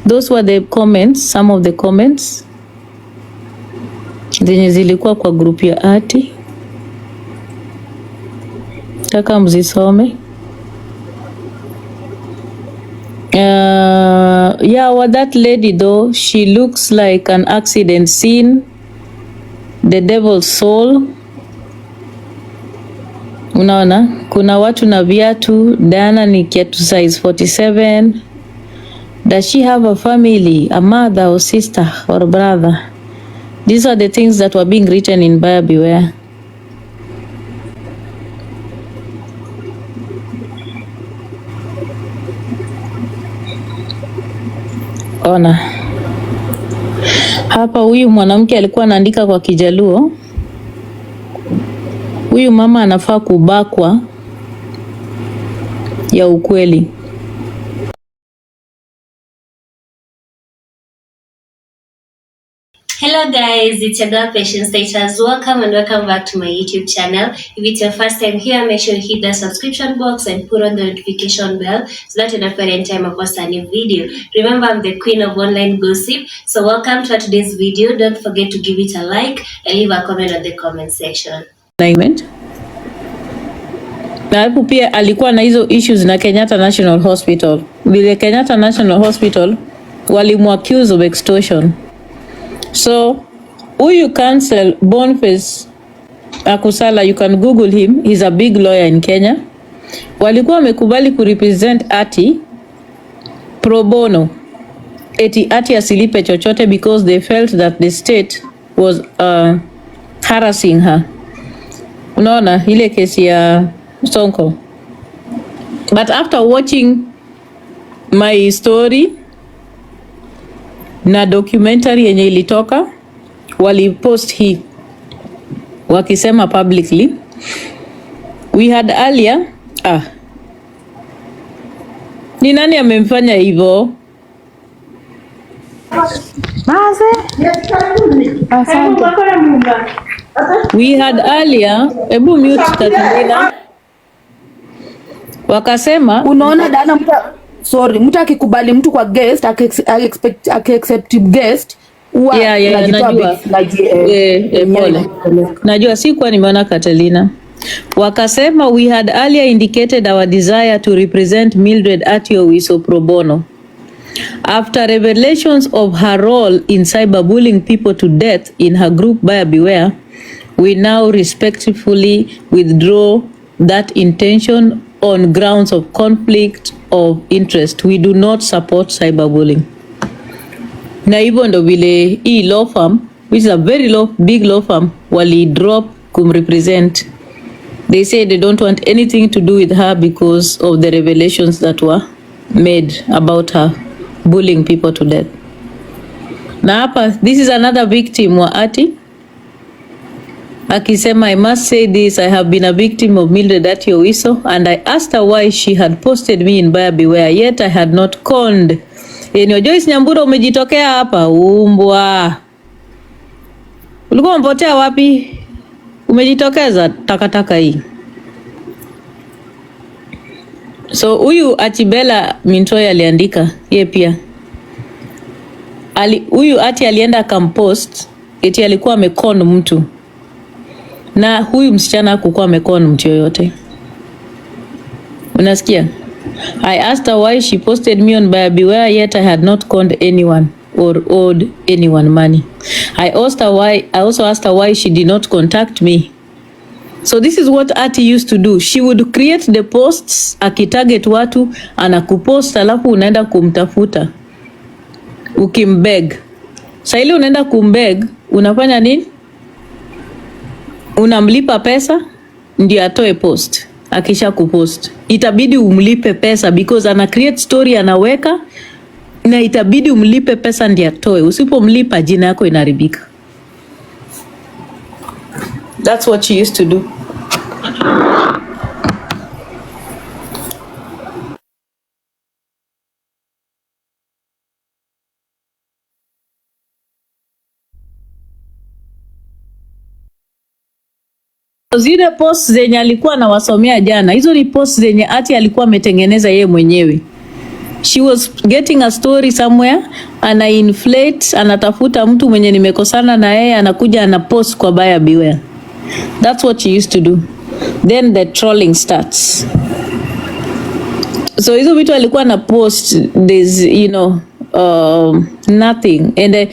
Those were the comments, some of the comments zenye zilikuwa kwa group ya Atty. Taka mzisome. Yeah, well, that lady though, she looks like an accident scene, the devil's soul. Unaona, kuna watu na viatu. Diana ni kiatu size 47. Does she have a family, a mother or sister or brother? These are the things that were being written in Buyer Beware. Ona hapa, huyu mwanamke alikuwa anaandika kwa Kijaluo. Huyu mama anafaa kubakwa ya ukweli. Hello guys, it's your girl Patience Status. Welcome and welcome back to my YouTube channel. If it's your first time here, make sure you hit the subscription box and put on the notification bell so that you don't forget any time I post a new video. Remember, I'm the queen of online gossip. So welcome to today's video. Don't forget to give it a like and leave a comment on the comment section. Na hapo pia alikuwa na hizo issues na Kenyatta National Hospital. Vile Kenyatta National Hospital walimu-accuse of extortion. So, huyu counsel Boniface Akusala, you can Google him. He's a big lawyer in Kenya. Walikuwa wamekubali kurepresent Atty pro bono. Eti Atty asilipe chochote because they felt that the state was harassing her. Unaona ile kesi ya Sonko. But after watching my story na documentary yenye ilitoka, walipost hii wakisema publicly, we had earlier ni nani amemfanya hivyo? We had earlier, ebu mute Katarina. Wakasema unaona dana mtu akikubali mtu kwa guest accept guest huwa najua sikuwa nimeona Catalina. Wakasema we had earlier indicated our desire to represent Mildred Atty Owiso pro bono. After revelations of her role in cyberbullying people to death in her group Buyer Beware, we now respectfully withdraw that intention on grounds of conflict of interest. We do not support cyberbullying. Na hivyo ndo vile hii law firm, which is a very big law firm, wali drop kumrepresent. They say they don't want anything to do with her because of the revelations that were made about her bullying people to death. Na hapa, this is another victim wa Atty akisema, I must say this, I have been a victim of Mildred Atty Owiso and I asked her why she had posted me in Buyer Beware, yet I had not conned. Enyo Joyce Nyambura, umejitokea hapa umbwa. Ulikuwa mpotea wapi? Umejitokeza takataka hii. So huyu Atibela Mintoya aliandika yeye pia. Huyu Atty alienda akampost eti alikuwa amekon mtu. Na huyu msichana hakukuwa amekon mtu yoyote. Unasikia? I asked her why she posted me on Buyer Beware, yet I had not conned anyone or owed anyone money. I also asked her why she did not contact me. So this is what Atty used to do. She would create the posts, akitarget watu, anakupost, alafu unaenda kumtafuta ukimbeg. Sasa ile unaenda kumbeg, unafanya nini? Unamlipa pesa ndio atoe post. Akisha kupost itabidi umlipe pesa because ana create story anaweka, na itabidi umlipe pesa ndio atoe. Usipomlipa jina yako inaharibika. That's what she used to do. Zile posts zenye alikuwa anawasomea jana, hizo ni posts zenye Atty alikuwa ametengeneza yeye mwenyewe. She was getting a story somewhere, ana inflate, anatafuta mtu mwenye nimekosana na yeye, anakuja anapost kwa buyer beware. That's what she used to do. Then the trolling starts. So hizo vitu alikuwa na post, there's, you know, nothing. And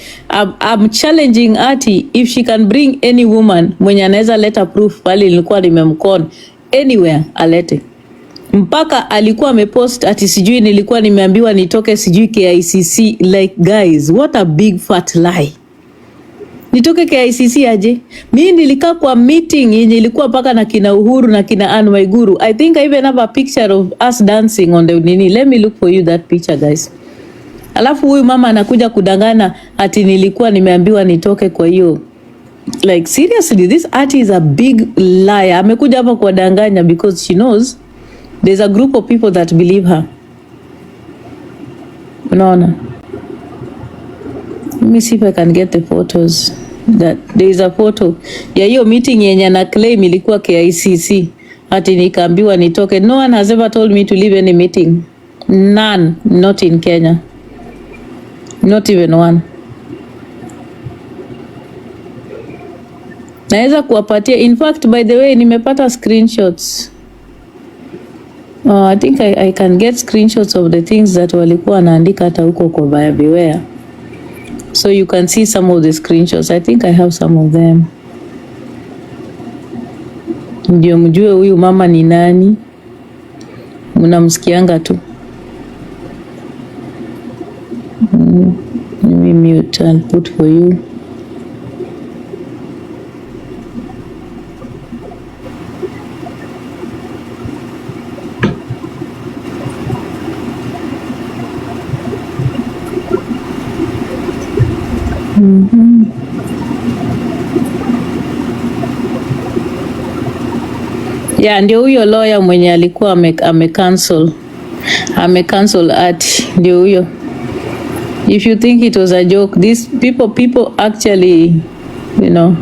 I'm challenging Atty if she can bring any woman mwenye anaweza leta proof pale nilikuwa nimemcon anywhere alete. Mpaka alikuwa amepost ati sijui nilikuwa nimeambiwa nitoke sijui KICC. Like guys, what a big fat lie. Nitoke KICC aje? Mimi nilikaa kwa meeting yenye ilikuwa paka na kina Uhuru na kina Anne Waiguru. I think I even have a picture of us dancing on the nini. Let me look for you that picture guys. Alafu huyu mama anakuja kudangana ati nilikuwa nimeambiwa nitoke kwa hiyo. Like seriously, this Atty is a big liar. Amekuja hapa kuwadanganya because she knows there's a group of people that believe her. Unaona? Let me see if I can get the photos. That there is a photo ya hiyo meeting yenye na claim ilikuwa KICC. Ati nikaambiwa nitoke. No one has ever told me to leave any meeting. None. Not in Kenya. Not even one. Naweza kuwapatia. In fact, by the way, nimepata screenshots. I think I can get screenshots of the things that walikuwa wanaandika hata huko kwa buyer beware. So you can see some of the screenshots. I think I have some of them. Ndio mjue huyu mama ni nani. Mnamsikianga tu. Let me mute and put for you. Yeah, ndio huyo lawyer mwenye alikuwa amecancel Atty, ndio huyo. If you think it was a joke, these people actually, you know,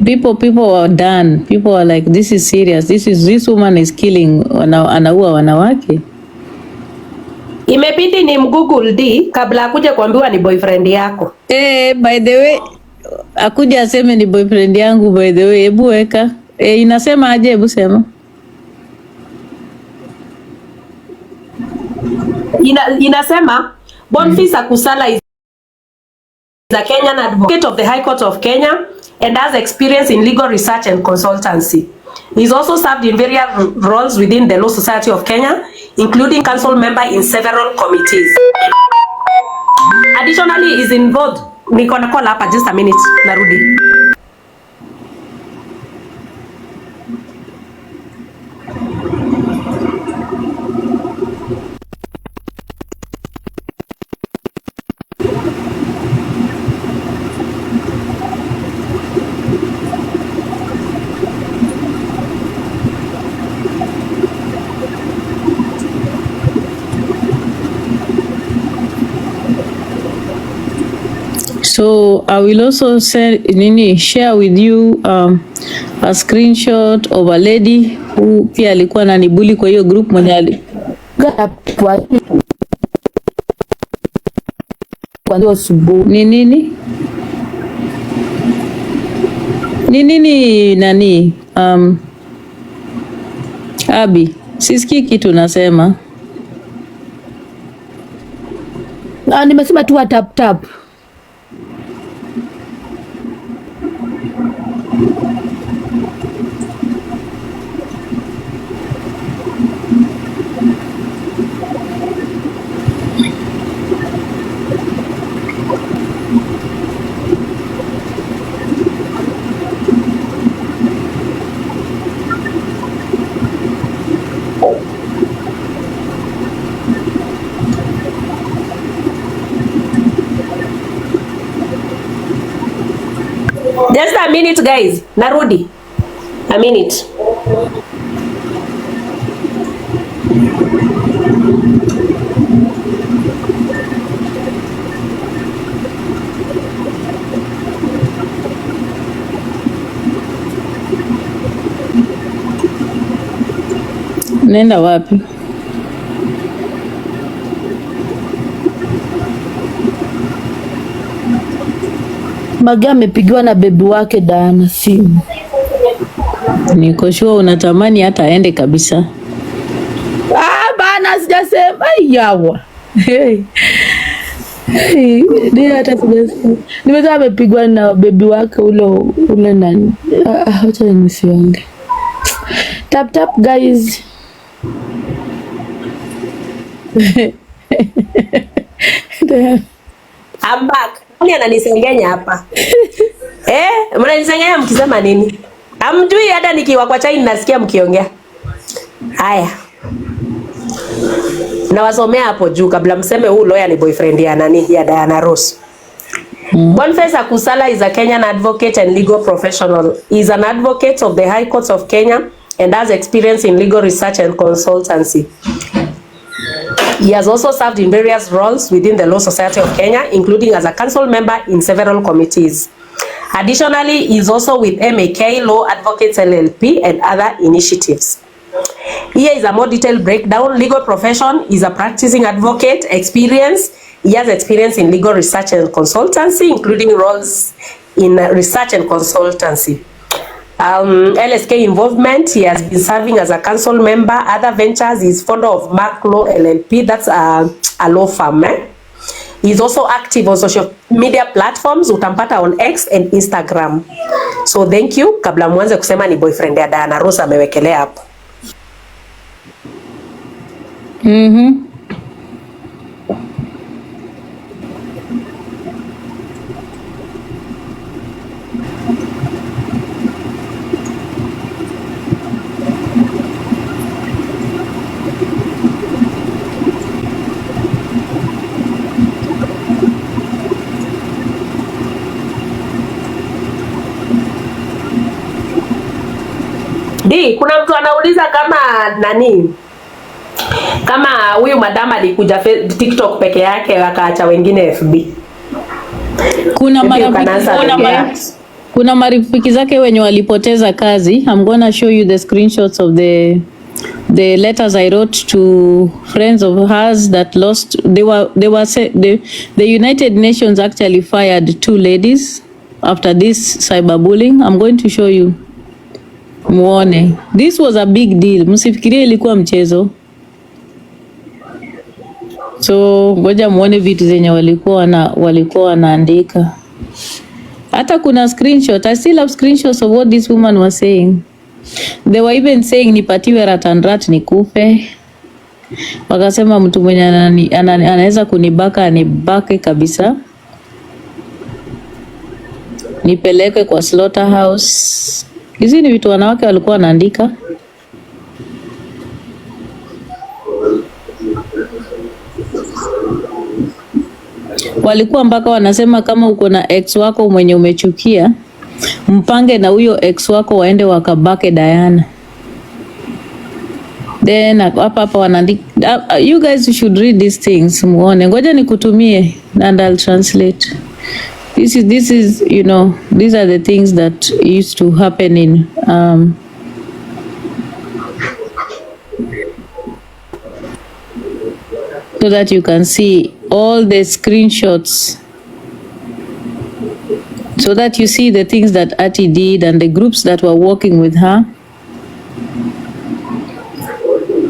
people were done. People were like, this is serious. This woman is killing, anaua wanawake. Imebidi ni mgoogle D kabla akuja kuambiwa ni boyfriend yako. By the way, akuja aseme ni boyfriend yangu by the way, hebu weka. Inasema aje, hebu sema. Inasema Boniface Akusala is a Kenyan advocate of the High Court of Kenya and has experience in legal research and consultancy. He's also served in various roles within the Law Society of Kenya, including council member in several committees. Additionally, he is involved. Niko na call hapa, just a minute, narudi. So I will also share with you a screenshot of a lady who pia alikuwa ananibuli kwa hiyo group mwenye ni nini nani Abi, sisikii kitu nasema. Nimesema tu tap tap. Just a minute guys, narudi. A minute. Nenda wapi? Mage amepigiwa na bebi wake Diana simu. Niko sure unatamani hata aende kabisa. Bana sijasema yawa. Hey. Ndio hata sijasema. Nimesema amepigwa na bebi wake ule nani. Acha nisiongee. Tap guys. I'm back. Nani ananisengenya hapa? Mnanisengenya mkisema nini? Hamjui hata nikiwa kwa chai nasikia mkiongea. Haya. Nawasomea hapo juu kabla mseme huu lawyer ni boyfriend ya nani ya Diana Ross. Boniface Akusala is a Kenyan advocate and legal professional. He is an advocate of the High Court of Kenya and has experience in legal research and consultancy. He has also served in various roles within the Law Society of Kenya, including as a council member in several committees. Additionally, he is also with MAK Law Advocates LLP and other initiatives. Here is a more detailed breakdown. Legal profession: is a practicing advocate. Experience: he has experience in legal research and consultancy, including roles in research and consultancy. LSK involvement: he has been serving as a council member. Other ventures: he is founder of Mark Law LLP, that's a law firm. He is also active on social media platforms. Utampata on X and Instagram. So thank you. Kabla mwanze kusema ni boyfriend ya Diana Ross amewekelea hapo. Kuna mtu anauliza kama nani, kama huyu madam alikuja TikTok peke yake akaacha wengine FB. Kuna marafiki zake wenye walipoteza kazi. I'm gonna show you the screenshots of the letters I wrote to friends of hers that lost. The United Nations actually fired 2 ladies after this cyberbullying. I'm going to show you. Muone. This was a big deal. Msifikirie ilikuwa mchezo. So ngoja muone vitu zenye walikuwa wanaandika. Hata kuna screenshot. I still have screenshots of what this woman was saying. They were even saying nipatiwe ratanrat nikufe. Wakasema mtu mwenye anaweza kunibaka anibake kabisa. Nipeleke kwa slaughterhouse. Hizi ni vitu wanawake walikuwa wanaandika. Walikuwa mpaka wanasema kama uko na ex wako mwenye umechukia, mpange na huyo ex wako waende wakabake Diana. Then hapa wanaandika, you guys should read these things muone. Ngoja nikutumie and I'll translate. This is you know, these are the things that used to happen in so that you can see all the screenshots, so that you see the things that Atty did and the groups that were working with her.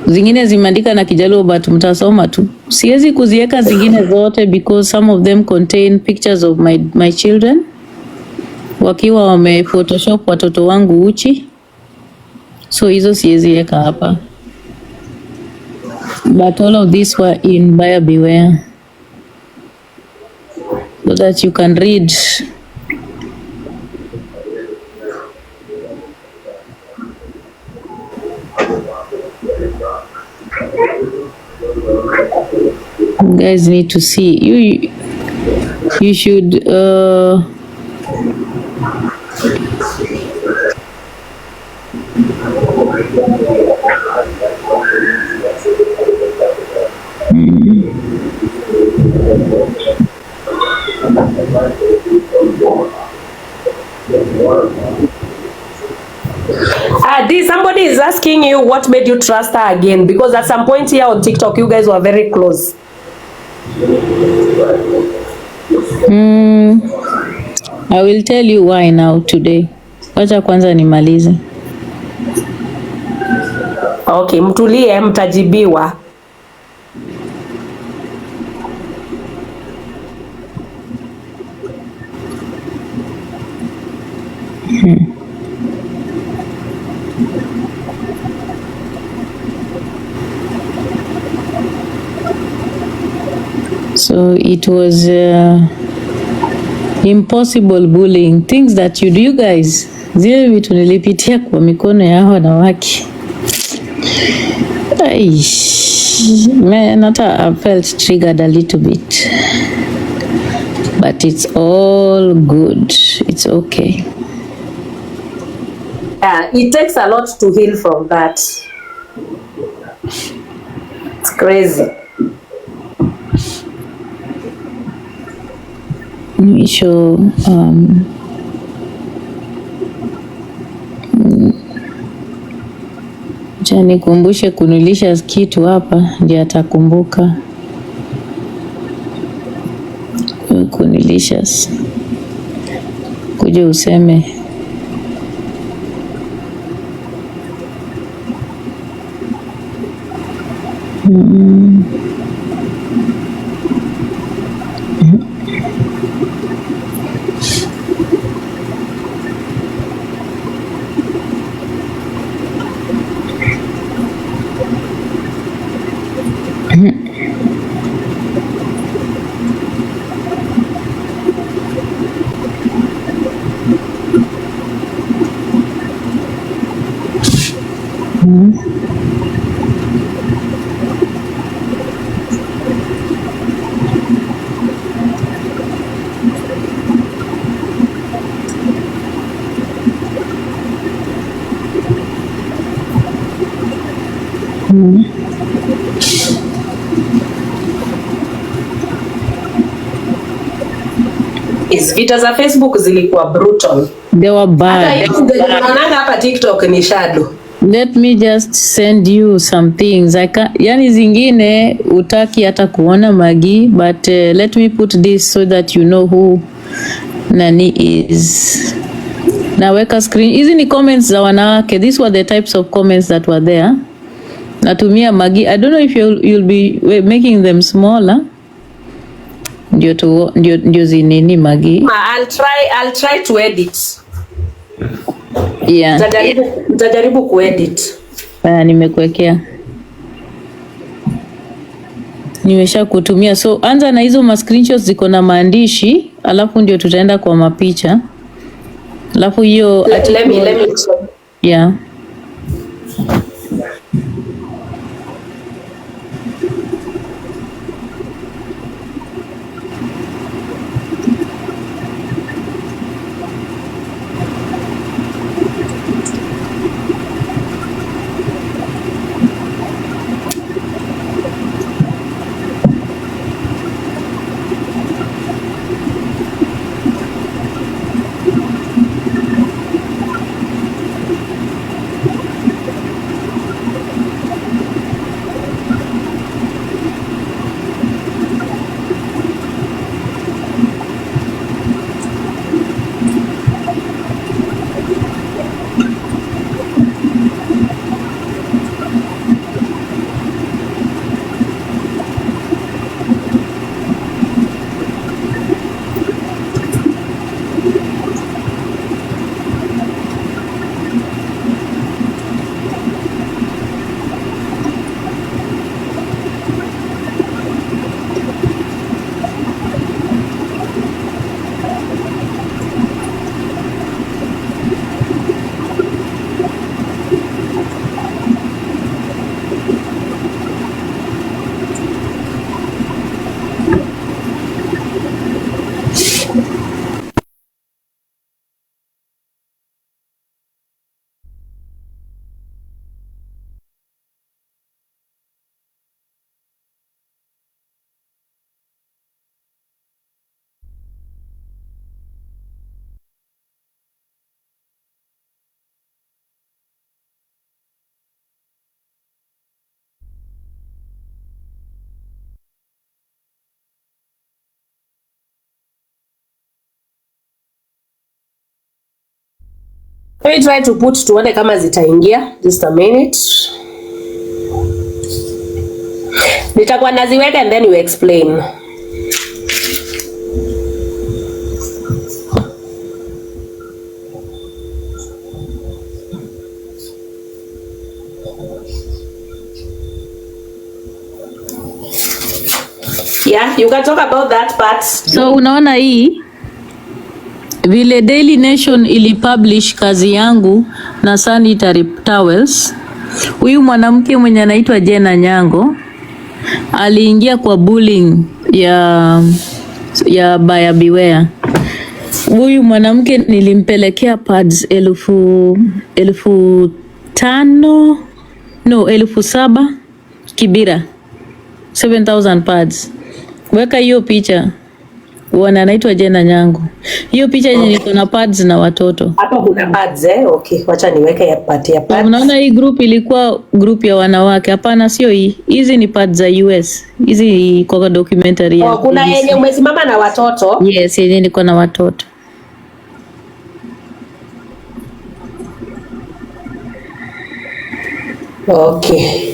Zingine zimeandika na Kijaluo but mtasoma tu. Siwezi kuziweka zingine zote because some of them contain pictures of my children wakiwa wame photoshop watoto wangu uchi, so hizo siwezi weka hapa, but all of these were in buyer beware so that you can read. You guys need to see. You should somebody is asking asking you what made you trust her again, because at some point here on TikTok you guys were very close. I will tell you why now today. Wacha kwanza nimalize. Okay, mtulie, mtajibiwa. So it was impossible bullying, things that you do, you guys. Zile vitu nilipitia kwa mikono ya wanawake. Man, I felt triggered a little bit, but it's all good. It's okay. Yeah, it takes a lot to heal from that. It's crazy. Mwisho acha nikumbushe kunilisha kitu hapa ndio atakumbuka. Kunilisha kuja useme Vita za Facebook zilikuwa brutal. They were bad. Hapa TikTok ni shadow. Let me just send you some things. Yani zingine utaki hata kuona Magi, but let me put this so that you know who Nani is. Naweka screen. Hizi ni comments za wanawake. These were the types of comments that were there. Natumia Magi. I don't know if you'll be making them smaller. Ndio zinini Magi. I'll try to edit. Yeah. Nitajaribu kuedit. Nimekuwekea. Nimesha kutumia. So anza na hizo screenshots ziko na maandishi, alafu ndio tutaenda kwa mapicha. Alafu hiyo let me. Yeah. Let me try to put tuone kama zitaingia. Just a minute. Nitakuwa naziweka and then you explain. Yeah, you can talk about that part. So unaona hii vile Daily Nation ilipublish kazi yangu na sanitary towels. Huyu mwanamke mwenye anaitwa Jena Nyango aliingia kwa bullying ya buyer beware. Huyu mwanamke nilimpelekea pads 7,000 Kibira, 7,000 pads. Weka hiyo picha. Wana anaitwa Jena Nyango. Hiyo picha yenye niko na pads na watoto. Hapo kuna pads Okay, wacha niweke ya part ya pads. Unaona hii group ilikuwa group ya wanawake. Hapana, sio hii. Hizi ni pads za US. Hizi kwa documentary ya. Kuna yenye umesimama na watoto? Yes, yenye niko na watoto. Okay.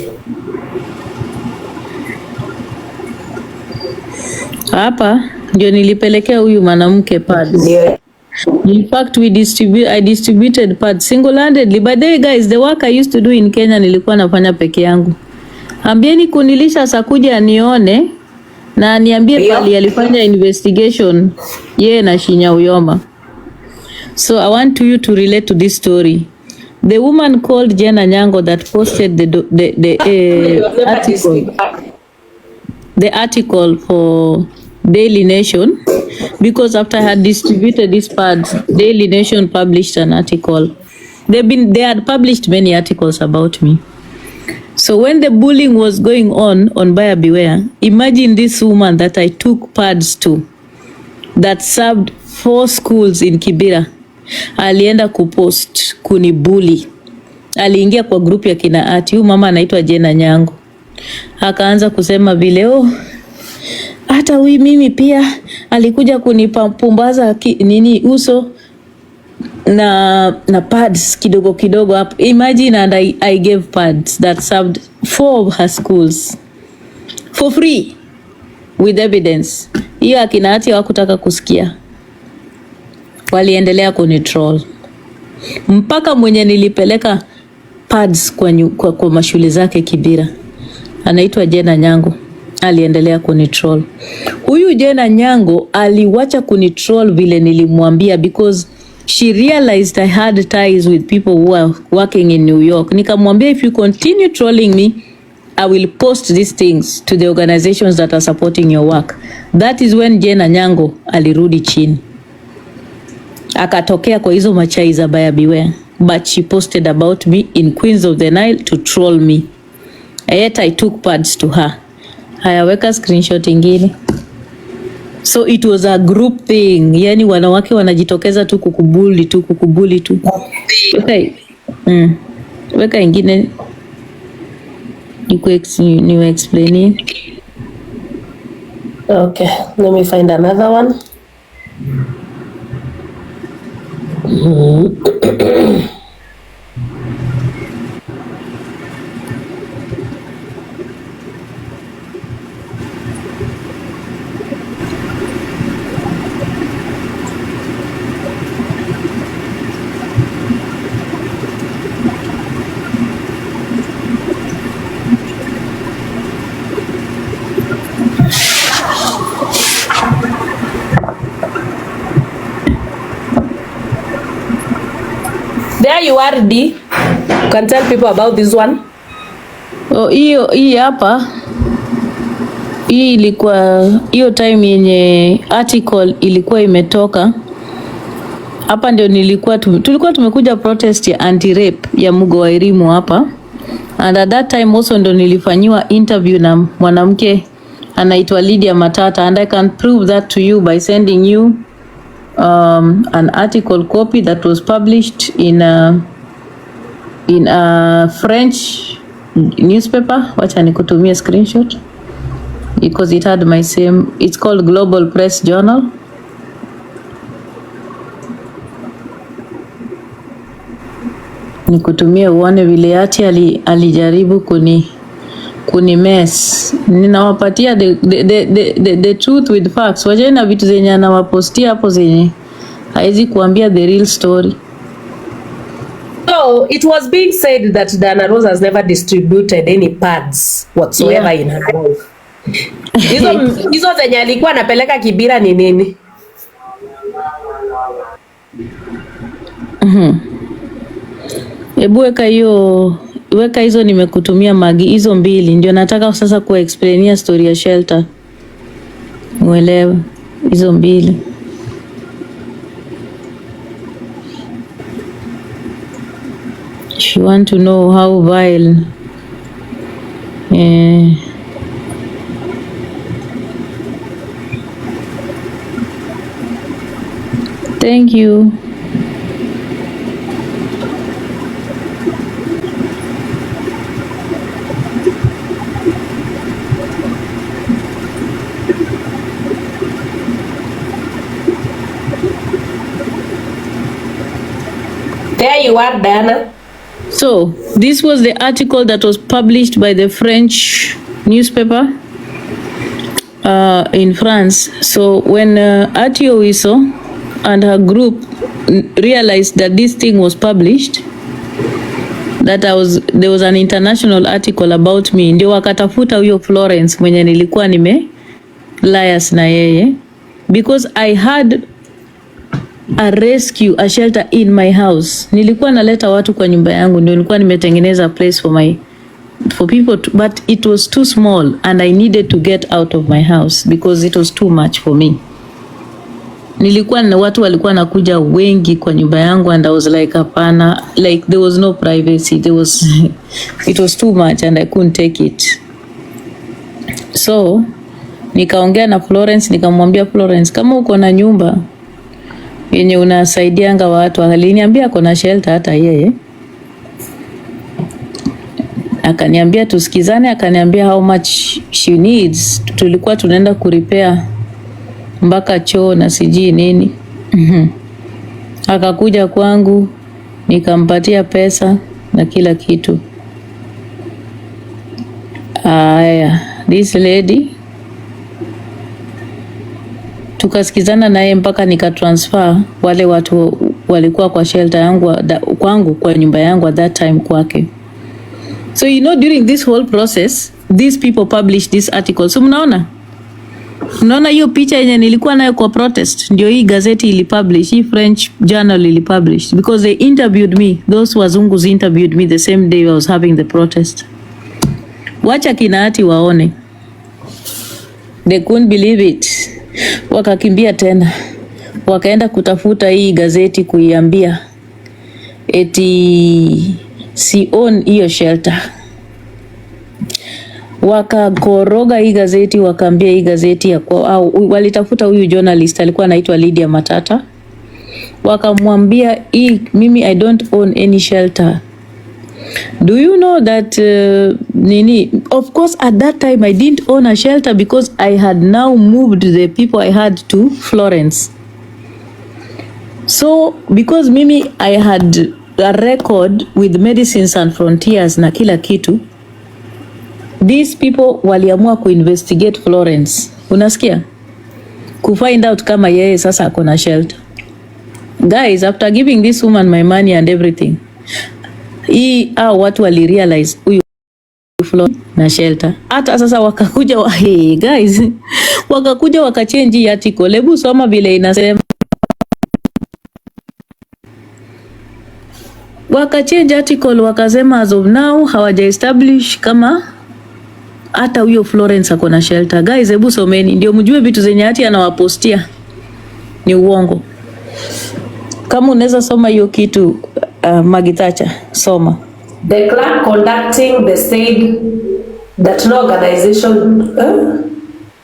Hapa ndio nilipelekea huyu mwanamke pads. Yeah. In fact, I distributed pads single-handedly. By the way, guys, the work I used to do in Kenya nilikuwa nafanya peke yangu. Ambieni kunilisha sakuja anione na niambie pali alifanya investigation yeye na Shinya Uyoma. So I want you to relate to this story. The woman called Jena Nyango that posted the article for Daily Nation, because after I had distributed these pads, Daily Nation published an article. They had published many articles about me. So when the bullying was going on buyer beware, imagine this woman that I took pads to, that served 4 schools in Kibira, alienda kupost kunibully. Aliingia kwa group ya kina Atty. Huyu mama anaitwa Jena Nyango. Akaanza kusema vile hata huyu mimi pia alikuja kunipumbaza nini uso na pads kidogo kidogo hapo. Imagine, and I gave pads that served 4 of her schools for free with evidence. Hiyo akina Atty hawakutaka kusikia. Waliendelea kunitroll. Mpaka mwenye nilipeleka pads kwa mashule zake Kibira, anaitwa Jena Nyango, aliendelea kunitroll. Huyu Jena Nyango aliwacha kunitroll vile nilimwambia, because she realized I had ties with people who are working in New York. Nikamwambia, if you continue trolling me, I will post these things to the organizations that are supporting your work. That is when Jena Nyango alirudi chini. Akatokea kwa hizo machai za buyer beware. But she posted about me in Queens of the Nile to troll me. Yet I took pads to her. Hayaweka screenshot ingine. So it was a group thing. Yani wanawake wanajitokeza tu kukubuli tu. Okay. Weka ingine. Niwe explaining. Okay, let me find another one. There you are, D. You can tell people about this one. Hii hapa, hii ilikuwa hiyo time yenye article ilikuwa imetoka. Hapa ndio tulikuwa tumekuja protest ya anti-rape ya Mugo wa Irimu hapa. And at that time also ndio nilifanyiwa interview na mwanamke anaitwa Lydia Matata, and I can prove that to you by sending you an article copy that was published in a French newspaper. Wacha nikutumie screenshot because it had my same. It's called Global Press Journal. nikutumie uone vile Atty alijaribu kuni mess. Ninawapatia the truth with facts. Wajeni na vitu zenye anawapostia hapo zenye haizi kuambia the real story. So it was being said that Diana Rose has never distributed any pads whatsoever in her life. Hizo zenye alikuwa anapeleka Kibira ni nini? Ebu weka hizo nimekutumia Magi, hizo mbili ndio nataka sasa kuexplainia story ya shelter. Uelewe hizo mbili. If you want to know how vile thank you. There you are, Diana. So this was the article that was published by the French newspaper in France. So when Atty Owiso and her group realized that this thing was published, that there was an international article about me, ndio wakatafuta huyo Florence mwenye nilikuwa liars na yeye, because I had a shelter in my house. Nilikuwa naleta watu kwa nyumba yangu, ndio nilikuwa nimetengeneza place for people to, but it was too small and I needed to get out of my house because it was too much for me. Nilikuwa na watu walikuwa nakuja wengi kwa nyumba yangu and I was like hapana, like there was no privacy, it was too much and I couldn't take it. So nikaongea na Florence, nikamwambia Florence, kama uko na nyumba yenye unasaidianga watu, aliniambia kuna shelter hata yeye. Akaniambia tusikizane, akaniambia how much she needs. Tulikuwa tunaenda kurepair mpaka choo na siji nini. Akakuja kwangu, nikampatia pesa na kila kitu. Aya, this lady tukasikizana naye mpaka nikatransfer wale watu walikuwa kwa shelter yangu kwangu, kwa nyumba yangu at that time kwake. So you know, during this whole process these people published this article. So mnaona hiyo picha yenye nilikuwa nayo kwa protest, ndio hii gazeti ilipublish, hii French journal ilipublish, because they interviewed me. Those wazungus interviewed me the same day I was having the protest. Wacha kina Atty waone, they couldn't believe it. Wakakimbia tena, wakaenda kutafuta hii gazeti kuiambia eti si own hiyo shelter. Wakakoroga hii gazeti, wakaambia hii gazeti ya kwa, au walitafuta huyu journalist alikuwa anaitwa Lydia Matata, wakamwambia mimi I don't own any shelter. Do you know that of course at that time I didn't own a shelter because I had now moved the people I had to Florence. So because mimi I had a record with Medicines Sans Frontiers na kila kitu, these people waliamua kuinvestigate Florence. Unasikia? Kufind out kama yeye sasa akona shelter. Guys, after giving this woman my money and everything, watu wali realize huyu Florence na shelter. Hata sasa wakakuja guys, wakakuja wakachange article. Hebu soma vile inasema. Wakachange article wakasema as of now hawaja establish kama hata huyo Florence akona shelter. Guys, hebu someni ndio mjue vitu zenye Atty anawapostia ni uongo. Kama unaweza soma hiyo kitu Magitacha, soma. The clerk conducting the said that no organization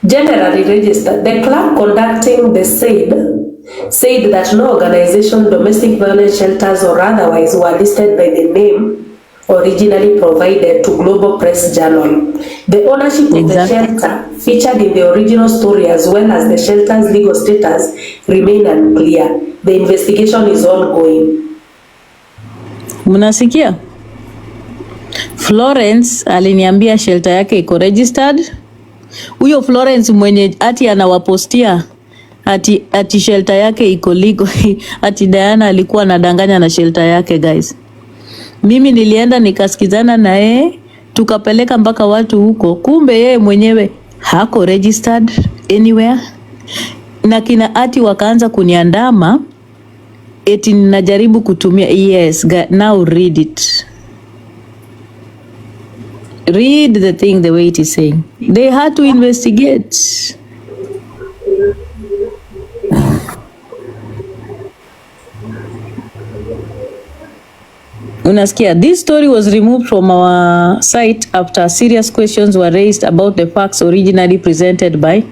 generally registered. The clerk conducting the said that no organization, domestic violence shelters or otherwise, were listed by the name originally provided to Global Press Journal. The ownership of the shelter featured in the original story as well as the shelter's legal status remain unclear. The investigation is ongoing. Mnasikia? Florence aliniambia shelter yake iko registered. Huyo Florence mwenye ati anawapostia ati shelter yake iko legal. Ati Diana alikuwa anadanganya na shelter yake, guys. Mimi nilienda nikasikizana na yeye, tukapeleka mpaka watu huko. Kumbe yeye mwenyewe hako registered anywhere. Na kina ati wakaanza kuniandama eti ninajaribu kutumia. Yes, now read it. Read the thing the way it is saying. They had to investigate. Unasikia? This story was removed from our site after serious questions were raised about the facts originally presented by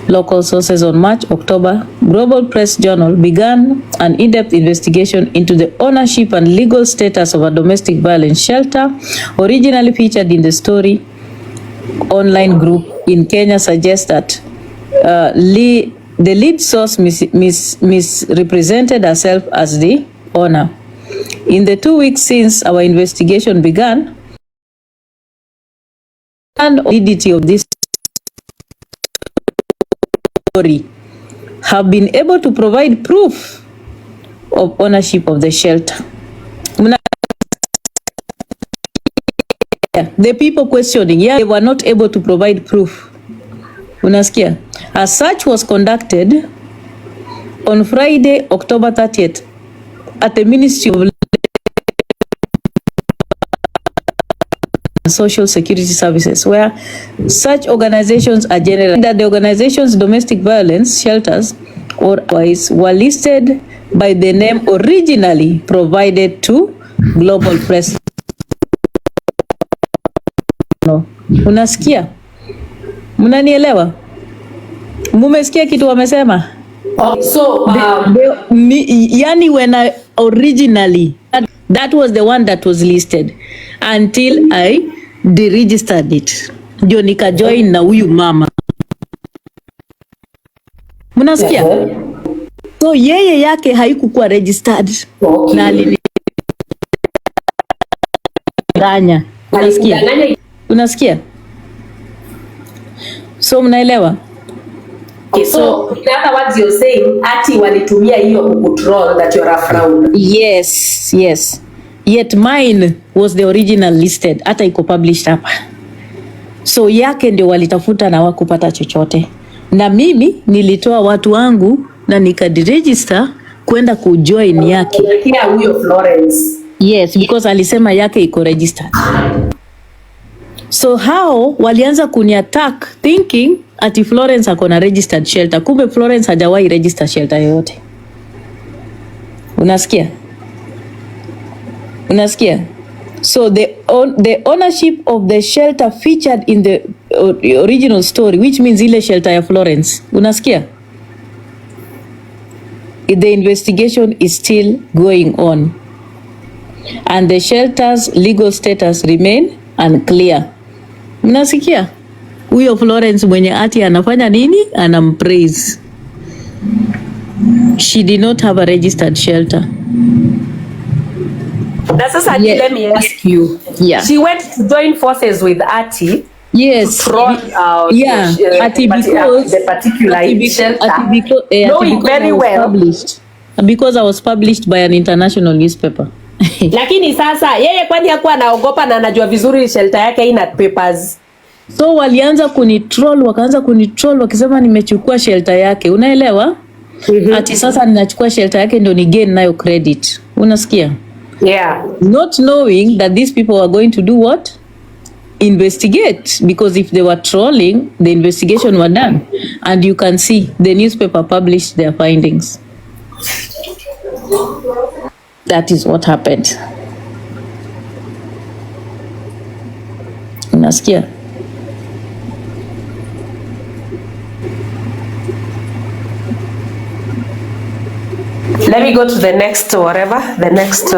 local sources. On October, Global Press Journal began an in-depth investigation into the ownership and legal status of a domestic violence shelter originally featured in the story. Online group in Kenya suggests that the lead source misrepresented herself as the owner. In the 2 weeks since our investigation began, and validity of this story have been able to provide proof of ownership of the shelter. The people questioning, they were not able to provide proof. Unasikia? A search was conducted on Friday, October 30th at the Ministry of Social Security Services, where such organizations are generally that the organization's domestic violence shelters or otherwise were listed by the name originally provided to Global Press. No. Unasikia? Mnanielewa? Mumesikia kitu wamesema? So Yani when I originally that was the one that was listed until I deregistered it. Ndio nika join na huyu mama. Mnasikia? So yeye yake haikukuwa registered. Okay. Na alidanganya. Unasikia? Unasikia? So mnaelewa? Okay, so in other words you're saying ati walitumia hiyo kucontrol that you're a fraud. Yes, yes. Yet mine was the original listed. Hata iko published hapa. So yake ndio walitafuta na wakupata chochote. Na mimi nilitoa watu wangu na nikaderegister kwenda kujoin yake. Kia huyo Florence. Yes, because alisema yake iko registered. So hao walianza kuniattack thinking ati Florence akona registered shelter. Kumbe Florence hajawahi register shelter yoyote. Unasikia? Unasikia? So the ownership of the shelter featured in the original story, which means ile shelter ya Florence. Unasikia? The investigation is still going on. And the shelter's legal status remain unclear. Mnasikia? Huyo Florence mwenye ati anafanya nini? Anampraise. She did not have a registered shelter. Na sasa let me ask you. Yeah. She went to join forces with Atty. Yes. To fraud out Atty because the particular shelter. Knowing very well. Because I was published by an international newspaper. Lakini sasa yeye kwani hakuwa anaogopa na anajua vizuri shelter yake ina papers. So walianza kunitroll, wakaanza kunitroll wakisema nimechukua shelter yake. Unaelewa? Ati sasa ninachukua shelter yake ndio ni gain nayo credit. Unasikia? Yeah. Not knowing that these people are going to do what? Investigate. Because if they were trolling, the investigation were done. And you can see the newspaper published their findings. That is what happened. Unasikia? Let me go to the next whatever. The next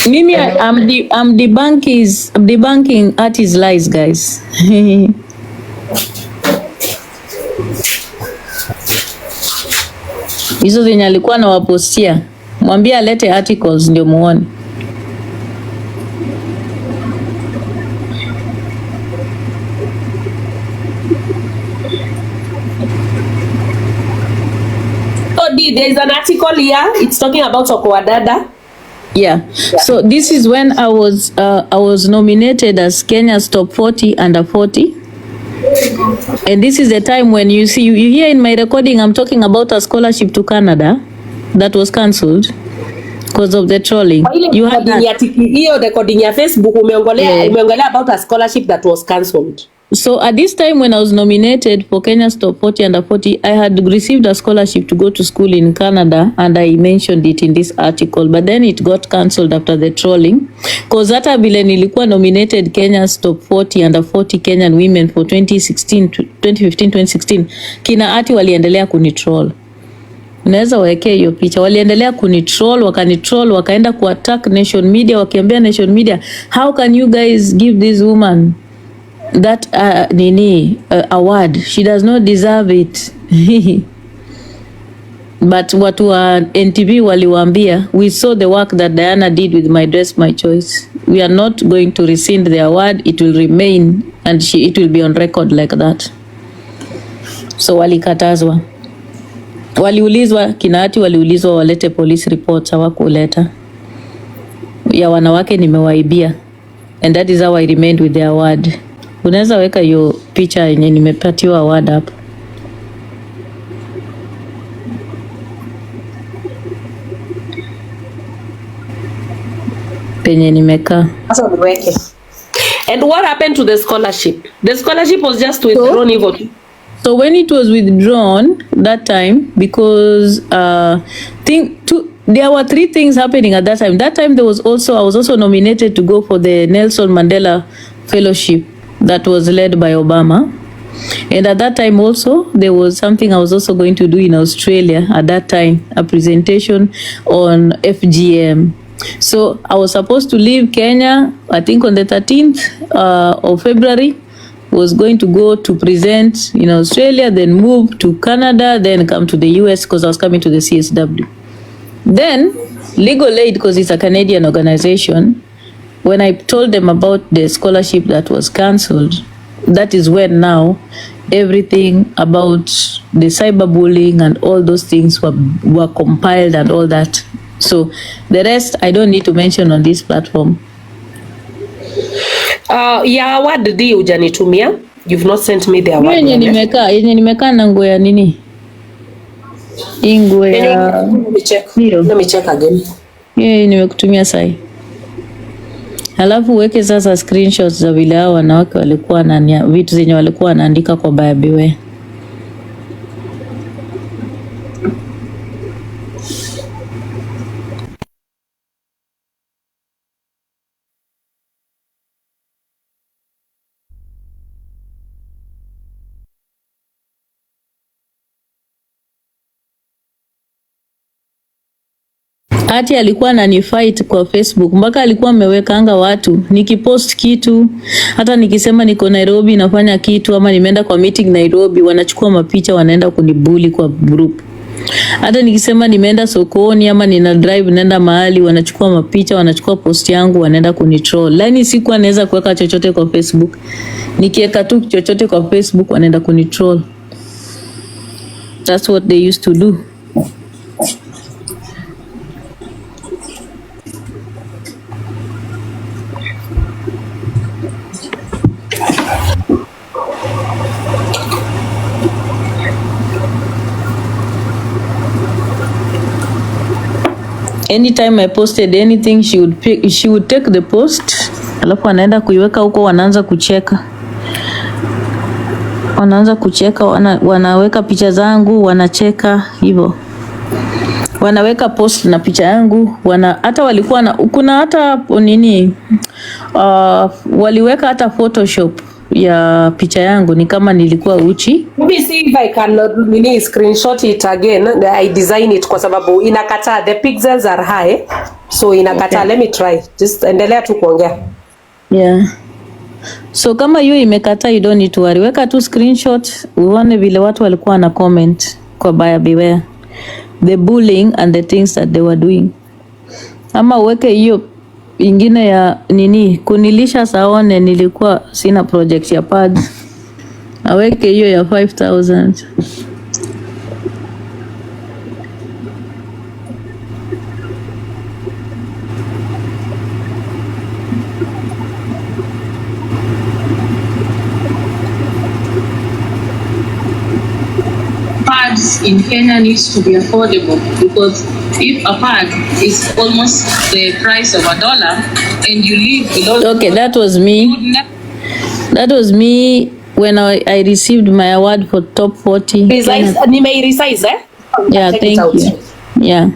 Mimi, I'm debunking Atty's lies, guys. Hizo zenye alikuwa anawapostia Mwambie alete articles ndio muone. There is an article here. It's talking about Okowadada. Yeah. So this is when I was nominated as Kenya's top 40 under 40. And this is the time when you see, you hear in my recording, I'm talking about a scholarship to Canada that was cancelled because of the trolling. You had the recording ya Facebook umeongelea about a scholarship that was cancelled. So at this time when I was nominated for Kenya's top 40 under 40, I had received a scholarship to go to school in Canada, and I mentioned it in this article, but then it got cancelled after the trolling because hata vile nilikuwa nominated Kenya's top 40 under 40 Kenyan women for 2015-2016, kina Atty waliendelea kunitroll. Unaweza wawekea hiyo picha. Waliendelea kunitroll, wakanitroll, wakaenda kuattack Nation Media, wakiambia Nation Media, how can you guys give this woman that award? She does not deserve it. But watu wa NTV waliwaambia, we saw the work that Diana did with My Dress My Choice. We are not going to rescind the award. It will remain and it will be on record like that. So walikatazwa. Waliulizwa, kina Atty waliulizwa walete police reports, hawakuleta. Ya wanawake nimewaibia. And that is how I remained with the award. Unaweza weka hiyo picha yenye nimepatiwa award hapo. Penye nimekaa. And what happened to the scholarship? The scholarship was just withdrawn even. So when it was withdrawn that time, because there were three things happening at that time. That time I was also nominated to go for the Nelson Mandela Fellowship that was led by Obama. And at that time also, there was something I was also going to do in Australia at that time, a presentation on FGM. So I was supposed to leave Kenya, I think on the 13th of February, was going to go to present in Australia, then move to Canada, then come to the US because I was coming to the CSW. Then Legal Aid, because it's a Canadian organization, when I told them about the scholarship that was cancelled, that is when now everything about the cyberbullying and all those things were compiled and all that. So the rest I don't need to mention on this platform. Yeah, what did you hujanitumia? You've not sent me the award. Yenye nimekaa na nguo ya nini? Nguo ya Let me check again. Nimekutumia sai. Halafu uweke sasa screenshots za vile hao wanawake walikuwa na vitu zenye walikuwa wanaandika kwa Bayabiwe. Atty alikuwa ananifight kwa Facebook, mpaka alikuwa amewekanga watu nikipost kitu, hata nikisema niko Nairobi nafanya kitu ama nimeenda kwa meeting Nairobi, wanachukua mapicha wanaenda kunibuli kwa group. Hata nikisema nimeenda sokoni ama nina drive naenda mahali, wanachukua mapicha, wanachukua post yangu, wanaenda kunitroll. Lakini sikuwa naweza kuweka chochote kwa Facebook. Nikiweka tu chochote kwa Facebook wanaenda kunitroll. That's what they used to do. Anytime I posted anything, she would take the post, alafu anaenda kuiweka huko, wanaanza kucheka. Wanaweka picha zangu, wanacheka hivyo. Wanaweka post na picha yangu, hata walikuwa kuna hata nini, waliweka hata Photoshop ya picha yangu ni kama nilikuwa uchi. Maybe see if I can screenshot it again. I design it kwa sababu inakataa, the pixels are high, so inakataa. Okay. Let me try. Just endelea tu kuongea. Yeah. So kama hiyo imekataa, you don't need to worry. Weka tu screenshot uone vile watu walikuwa na comment kwa Bayabiwe. the bullying and the things that they were doing. Ama uweke hiyo ingine ya nini kunilisha saone nilikuwa sina project ya pads. Aweke hiyo ya 5,000. Pads in Kenya needs to be affordable, because if a pad is almost the price of $1 and you live below. Okay, that was me. That was me when I received my award for top 40. Resize, eh? Yeah, thank you. Yeah.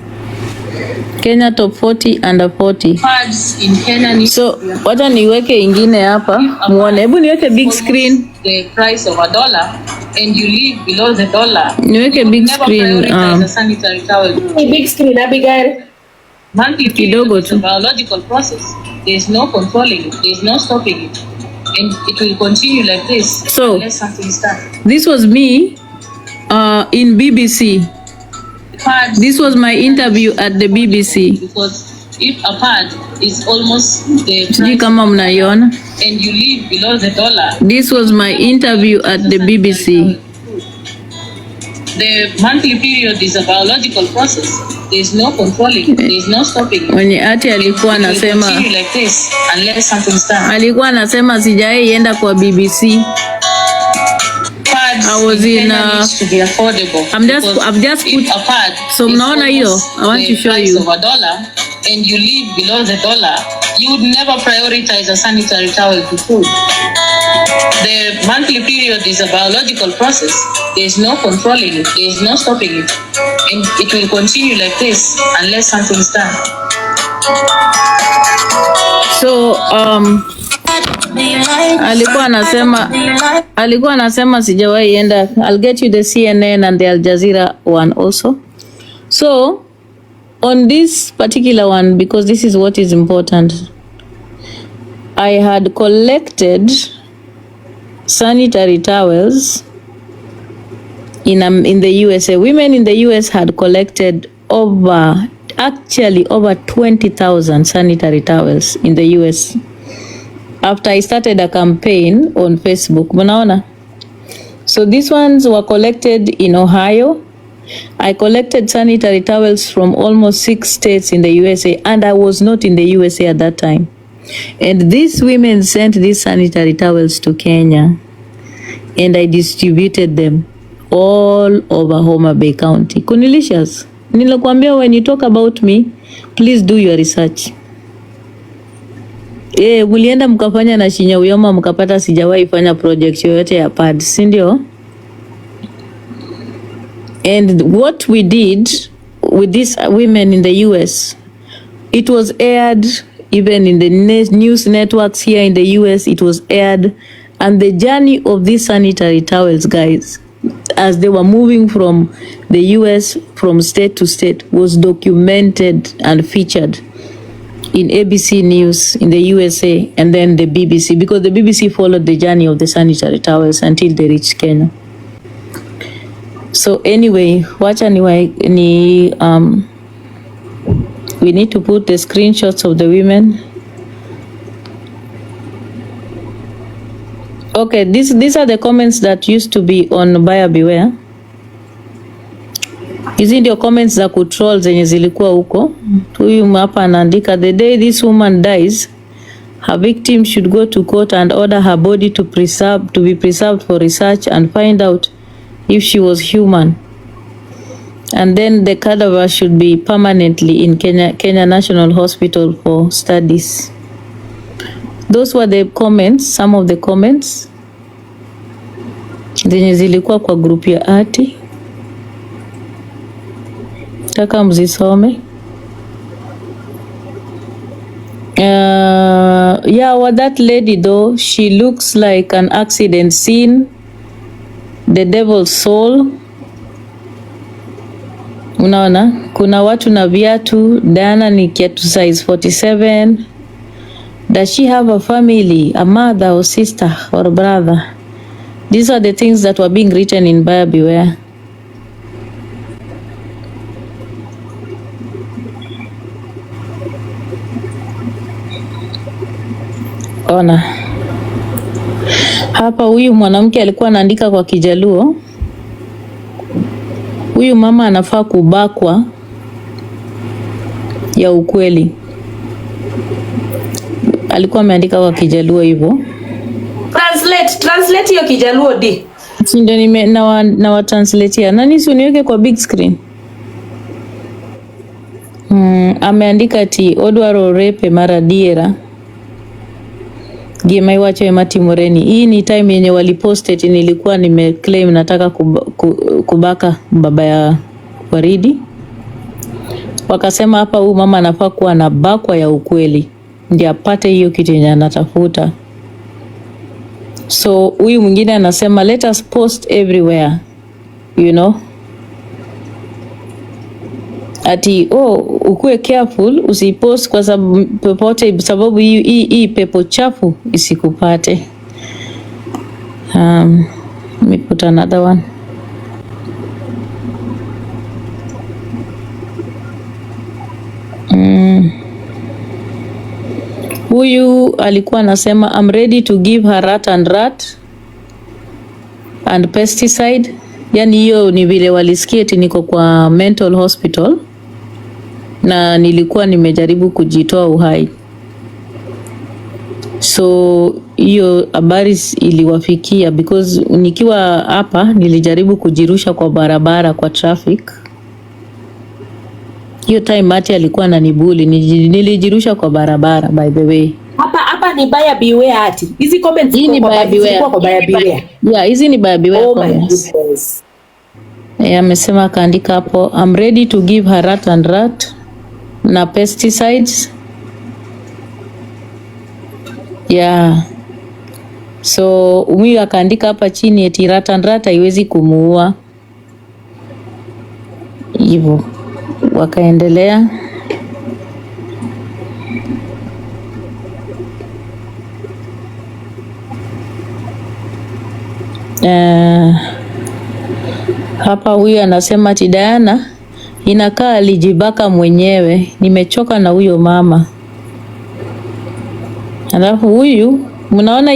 Kenya top 40 under 40. Pads in Kenya needs so wacha niweke ingine hapa muone. Hebu niweke big screen. The price of $1 and you live below the dollar. Niweke big screen. A sanitary towel. Big screen, Abigail. Monthly Kidogo period is a tu. biological process. There is no controlling it. There is no stopping it. And it will continue like this So, unless something is done. This was me in BBC. Pads This was my interview at the BBC. Because if a pad is almost the Sijui price kama mnaiona. and you live below the dollar, This was my interview at the BBC. the monthly period is a biological process. There is no controlling. There is no stopping it. Mwenye Atty alikuwa It will anasema continue like this unless something is done. alikuwa anasema sijawahi enda kwa BBC. Pads I was in, Kenya needs to be affordable. I've just If put. a pad So is mnaona hiyo? almost I want the to show price you. of $1 and you live below the dollar, you would never prioritize a sanitary towel to food. The monthly period is a biological process. There is no controlling it. There is no stopping it. And it will continue like this unless something is done. So alikuwa anasema sijawahi enda. I'll get you the CNN and the Al Jazeera one also. So on this particular one, because this is what is important, I had collected sanitary towels in the USA. Women in the US had collected over 20,000 sanitary towels in the US after I started a campaign on Facebook. Mnaona? So these ones were collected in Ohio. I collected sanitary towels from almost 6 states in the USA, and I was not in the USA at that time. And these women sent these sanitary towels to Kenya, and I distributed them all over Homa Bay County. Kunilicious. Nilikwambia, when you talk about me, please do your research. Mulienda mkafanya na Shinyawiyoma mkapata sijawahi fanya project yoyote ya pads, si ndio? And what we did with these women in the US, it was aired even in the news networks here in the US, it was aired. And the journey of these sanitary towels, guys, as they were moving from the US from state to state, was documented and featured in ABC News in the USA and then the BBC, because the BBC followed the journey of the sanitary towels until they reached Kenya. So anyway, we need to put the screenshots of the women. Okay, these are the comments that used to be on Buyer Beware. Hizi ndio comments za kutroll zenye zilikuwa huko. Huyu hapa anaandika, the day this woman dies, her victim should go to court and order her body to be preserved for research and find out if she was human. And then the cadaver should be permanently in Kenya National Hospital for studies. Those were the comments, some of the comments zenye zilikuwa kwa group ya Atty. Taka mzisome. Yeah, well, that lady though, she looks like an accident scene, the devil's soul. Unaona, kuna watu na viatu. Diana ni kiatu size 47. Does she have a family, a mother or sister or brother? These are the things that were being written in Buyer Beware. Ona hapa, huyu mwanamke alikuwa anaandika kwa Kijaluo, huyu mama anafaa kubakwa ya ukweli. Alikuwa ameandika kwa Kijaluo hivyo. Translate hiyo Kijaluo di. Si ndio na wa translate. Nani si uniweke kwa big screen? Ameandika ati Odwaro repe mara diera. Gima iwacho Mati Moreni. Hii ni time yenye walipost eti nilikuwa nimeclaim nataka kubaka baba ya Waridi. Wakasema hapa huyu mama anafaa kuwa na bakwa ya ukweli ndio apate hiyo kitu yenye anatafuta. So huyu mwingine anasema let us post everywhere, you know, ati ukue careful usipost kwa sababu popote, sababu hii pepo chafu isikupate. Let me put another one. Huyu alikuwa anasema I'm ready to give her rat and pesticide. Yani hiyo ni vile walisikia eti niko kwa mental hospital na nilikuwa nimejaribu kujitoa uhai. So hiyo habari iliwafikia because nikiwa hapa nilijaribu kujirusha kwa barabara kwa traffic. Hiyo time Mati alikuwa ananibuli, nilijirusha kwa barabara by the way. Hapa ni buyer beware ati. Hizi comments hii ni buyer beware. Kwa buyer beware. Yeah, hizi ni buyer beware. Oh my goodness. Amesema kaandika hapo I'm ready to give her rat na pesticides. Yeah. So huyu akaandika hapa chini eti rat haiwezi kumuua. Hivyo wakaendelea. Hapa huyu anasema ati Diana inakaa alijibaka mwenyewe, nimechoka na huyo mama. Alafu huyu mnaona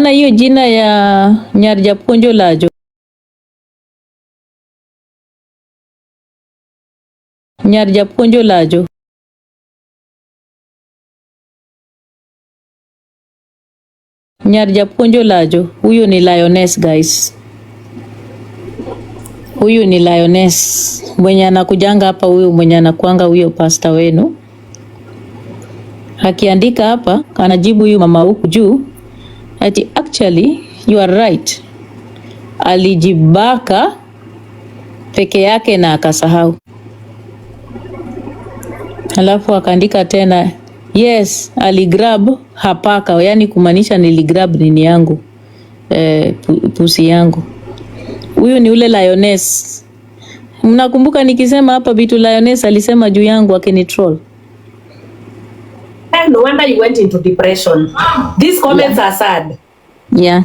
hiyo jina ya Nyarjapunjo Lajo. Nyarjapunjo Lajo. Nyarjapunjo Lajo. Huyu ni lioness guys. Huyu ni lioness. Mwenye anakujanga hapa, huyu mwenye anakuanga huyo pasta wenu. Akiandika hapa, anajibu huyu mama huku juu ati actually you are right. Alijibaka peke yake na akasahau. Alafu akaandika tena yes, aligrab hapaka, yani kumaanisha niligrab nini yangu, pusi yangu. Huyu ni ule lioness. Mnakumbuka nikisema hapa vitu lioness alisema juu yangu akinitroll. No wonder you went into depression. These comments are sad. Yeah.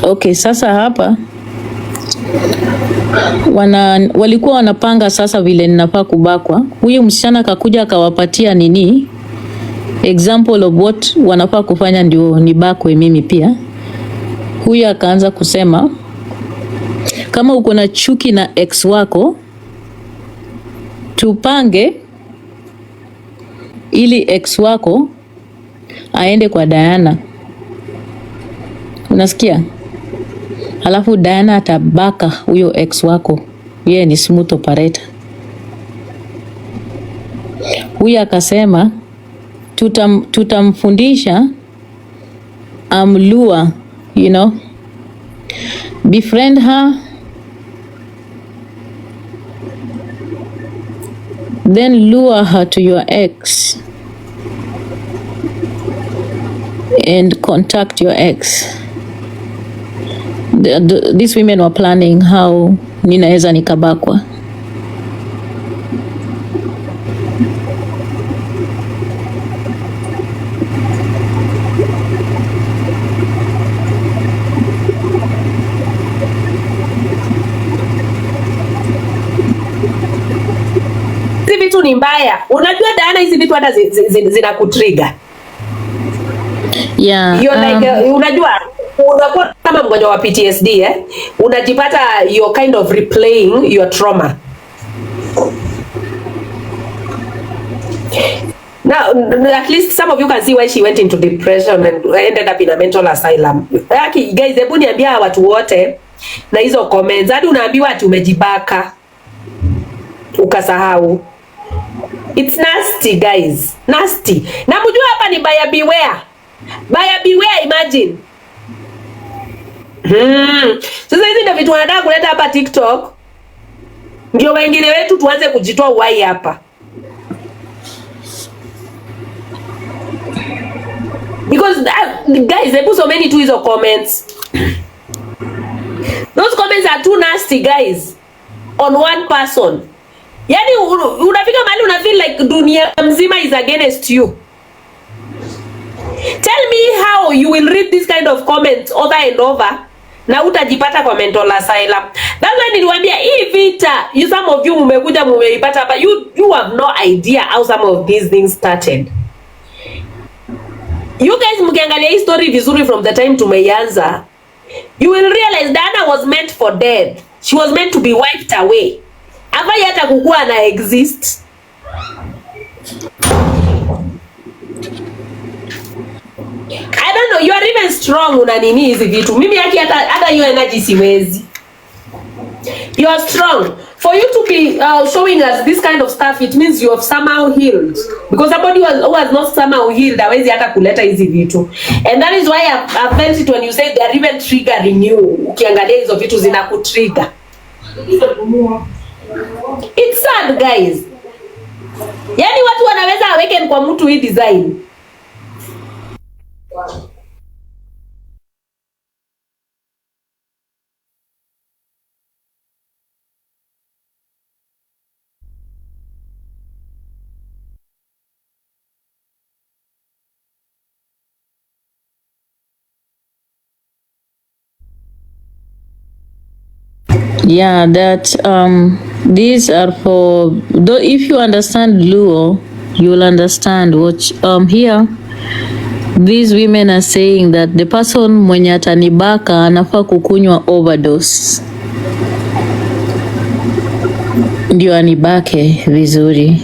Okay, sasa hapa walikuwa wanapanga sasa vile ninafaa kubakwa. Huyu msichana kakuja akawapatia nini example of what wanafaa kufanya ndio nibakwe mimi pia. Huyu akaanza kusema kama uko na chuki na ex wako tupange ili ex wako aende kwa Diana. Unasikia? Halafu Diana atabaka huyo ex wako. Yeye ni smooth operator. Huyu akasema tutamfundisha amlua, you know, befriend her, then lure her to your ex and contact your ex. These women were planning how ninaweza nikabakwa. vitu ni mbaya. Unajua Diana, hizi vitu hata zinakutrigger. Yeah. You're like unajua unakuwa kama mgonjwa wa PTSD unajipata you're kind of replaying your trauma. Now, at least some of you can see why she went into depression and ended up in a mental asylum. Guys, hebu niambia watu wote na hizo comments. Hadi unaambiwa ati umejibaka ukasahau. It's nasty guys. Nasty. Na mjua hapa ni buyer beware. Buyer beware, imagine. Sasa hizi ndio vitu wanataka kuleta hapa TikTok. Ndio wengine wetu tuanze kujitoa uhai hapa. Because guys, they put so many to hizo comments. Those comments are too nasty guys. On one person. Yani unafika mahali una feel like dunia mzima is against you. Tell me how you will read this kind of comments over and over na utajipata kwa mental asylum. That's why niliwaambia hii vita, some of you mmekuja mmeipata hapa, you have no idea how some of these things started. You guys mkiangalia hii story vizuri from the time tumeianza, you will realize Diana was meant for dead. She was meant to be wiped away. Hapa hata kukua na exist. I don't know, you are even strong una nini hizi vitu. Mimi yaki hata hiyo energy siwezi. You are strong. For you to be showing us this kind of stuff, it means you have somehow healed. Because somebody who has not somehow healed, hawezi hata kuleta hizi vitu. And that is why I felt it when you said they are even triggering you. Ukiangalia hizo vitu zinakutrigger. It's sad guys. Yani watu wanaweza awaken kwa mtu hii design. Yeah, that these are for though if you understand Luo, you will understand what here these women are saying that the person mwenye atanibaka anafaa kukunywa overdose ndio anibake vizuri.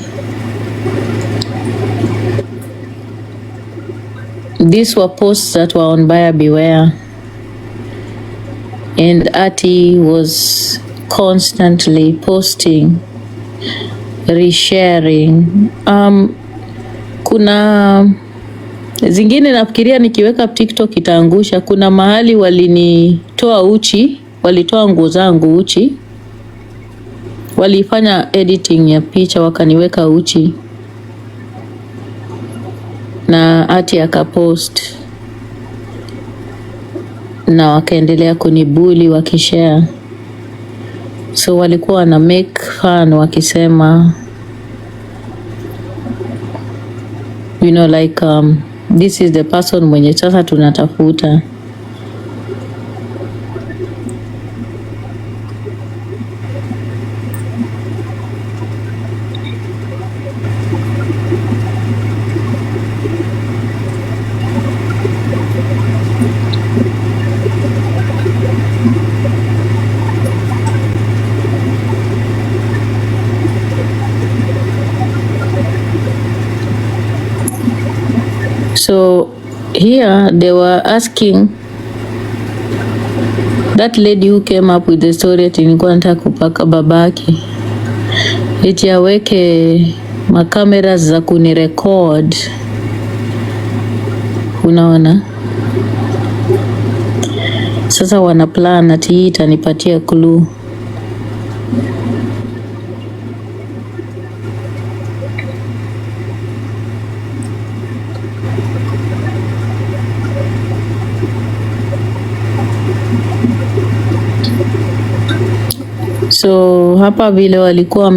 These were posts that were on Buyer Beware. And Atty was constantly posting, resharing. Kuna zingine nafikiria nikiweka TikTok itaangusha. Kuna mahali walinitoa uchi, walitoa nguo zangu uchi. Walifanya editing ya picha wakaniweka uchi. Na Atty akapost. Na wakaendelea kunibuli wakishare. So walikuwa na make fun wakisema you know like this is the person mwenye sasa tunatafuta. So here they were asking that lady who came up with the story ati nilikuwa nataka kupaka babake eti aweke makamera za kunirecord. Unaona? Sasa wana plan ati hii itanipatia clue. So hapa vile walikuwa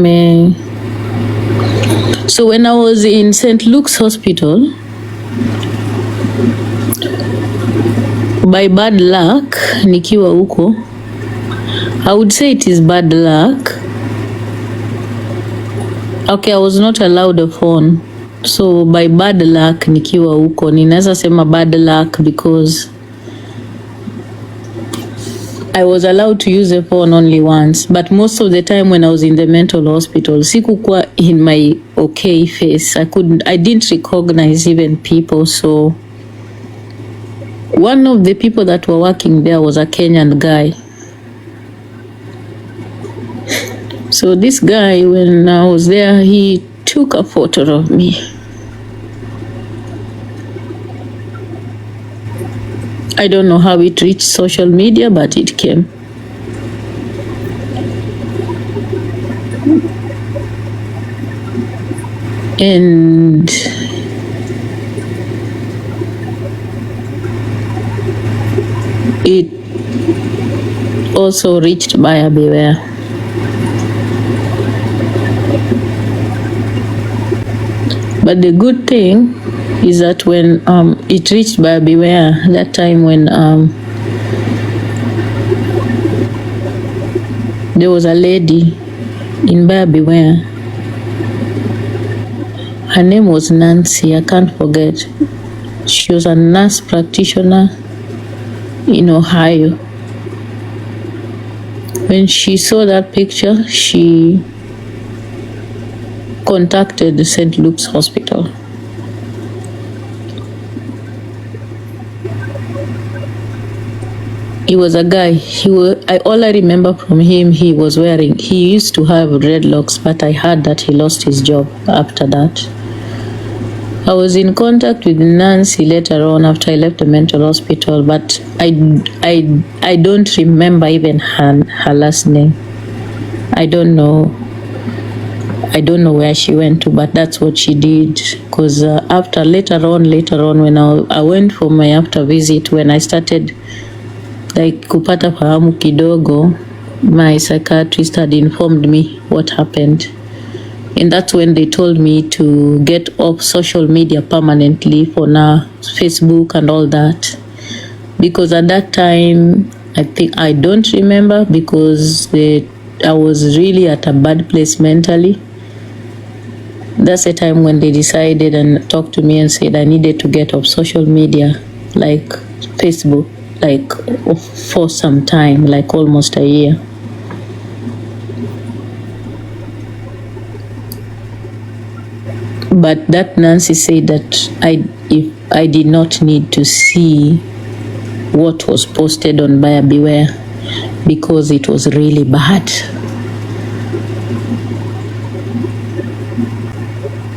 so when I was in St. Luke's Hospital, by bad luck nikiwa huko, I would say it is bad luck. Okay, I was not allowed a phone. So by bad luck nikiwa huko, ninaweza sema bad luck because I was allowed to use a phone only once, but most of the time when I was in the mental hospital, sikukuwa in my okay face. I didn't recognize even people. So one of the people that were working there was a Kenyan guy. So this guy, when I was there, he took a photo of me. I don't know how it reached social media, but it came. And it also reached Buyer Beware. But the good thing is that when it reached Buyer Beware, that time when there was a lady in Buyer Beware. Her name was Nancy, I can't forget. She was a nurse practitioner in Ohio. When she saw that picture, she contacted the St. Luke's Hospital. He was a guy. All I remember from him, he used to have dreadlocks, but I heard that he lost his job after that. I was in contact with Nancy later on after I left the mental hospital, but I don't remember even her last name. I don't know where she went to, but that's what she did. Because later on, when I went for my after visit, when I started like kupata fahamu kidogo, my psychiatrist had informed me what happened. And that's when they told me to get off social media permanently for now, Facebook and all that. Because at that time, I don't remember, because I was really at a bad place mentally. That's the time when they decided and talked to me and said I needed to get off social media, like Facebook, like for some time, like almost a year. But that Nancy said that if I did not need to see what was posted on Buyer Beware because it was really bad.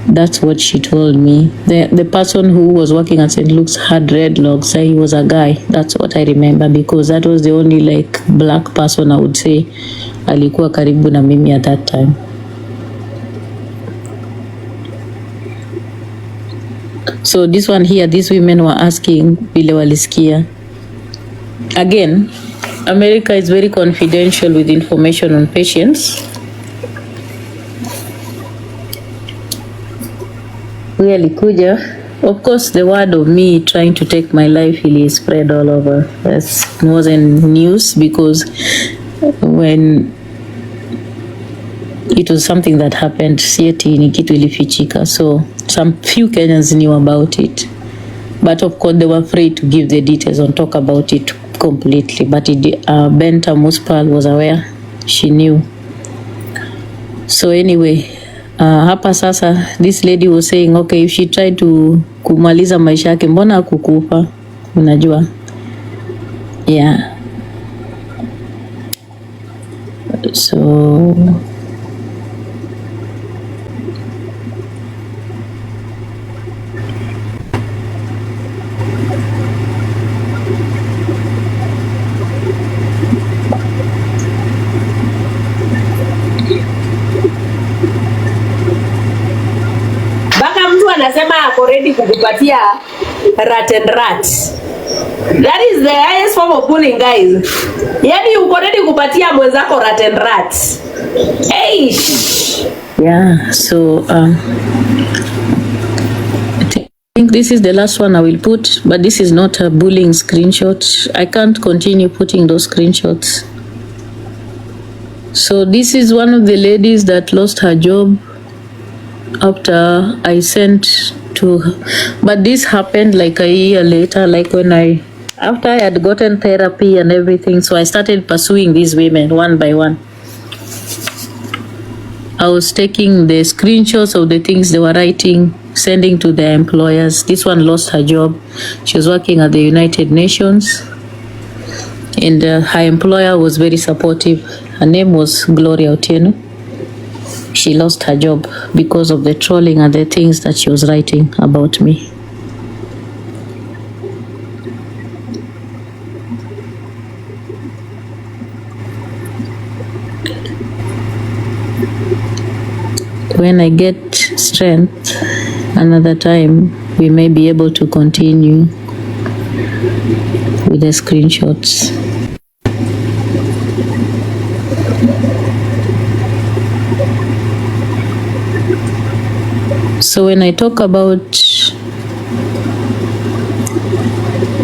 That's what she told me. The person who was working at St. Luke's had dreadlocks. He was a guy. That's what I remember, because that was the only like black person I would say alikuwa karibu na mimi at that time. So this one here, these women were asking vile walisikia. Again, America is very confidential with information on patients. Alikuja, of course, the word of me trying to take my life really spread all over. That wasn't news, because when it was something that happened, sieti ni kitu ilifichika. So some few Kenyans knew about it, but of course they were afraid to give the details and talk about it completely. But Benta Muspal was aware, she knew. So anyway, hapa sasa this lady was saying, okay, if she tried to kumaliza maisha yake, mbona hakukufa? Unajua? Yeah. So anasema ako ready kukupatia rat and rat. That is the highest form of bullying, guys. Yani uko ready kupatia mwenzako rat and rat. Hey. Yeah, so I think this is the last one I will put, but this is not a bullying screenshot. I can't continue putting those screenshots. So this is one of the ladies that lost her job after I sent to her. But this happened like a year later, like after I had gotten therapy and everything, so I started pursuing these women one by one. I was taking the screenshots of the things they were writing, sending to their employers. This one lost her job. She was working at the United Nations, and her employer was very supportive. Her name was Gloria Otieno. She lost her job because of the trolling and the things that she was writing about me. When I get strength another time, we may be able to continue with the screenshots. So when I talk about,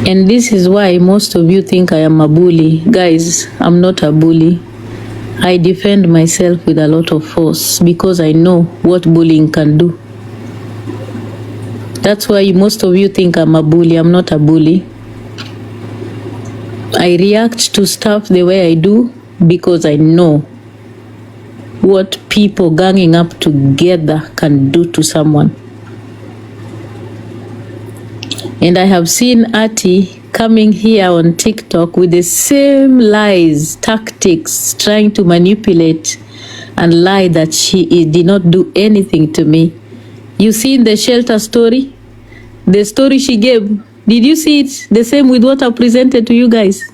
and this is why most of you think I am a bully. Guys, I'm not a bully. I defend myself with a lot of force because I know what bullying can do. That's why most of you think I'm a bully. I'm not a bully. I react to stuff the way I do because I know what people ganging up together can do to someone. And I have seen Atty coming here on TikTok with the same lies, tactics, trying to manipulate and lie that she did not do anything to me. You see in the shelter story, the story she gave, did you see it the same with what I presented to you guys?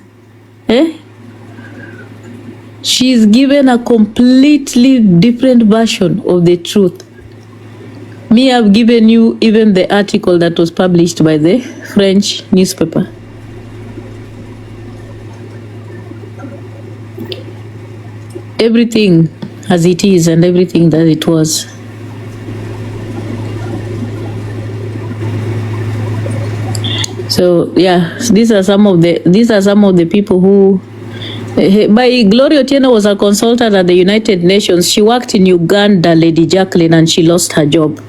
She's given a completely different version of the truth. Me, I've given you even the article that was published by the French newspaper. Everything as it is and everything that it was. So yeah, these are some of the people who. By Gloria Otieno was a consultant at the United Nations. She worked in Uganda, Lady Jacqueline, and she lost her job.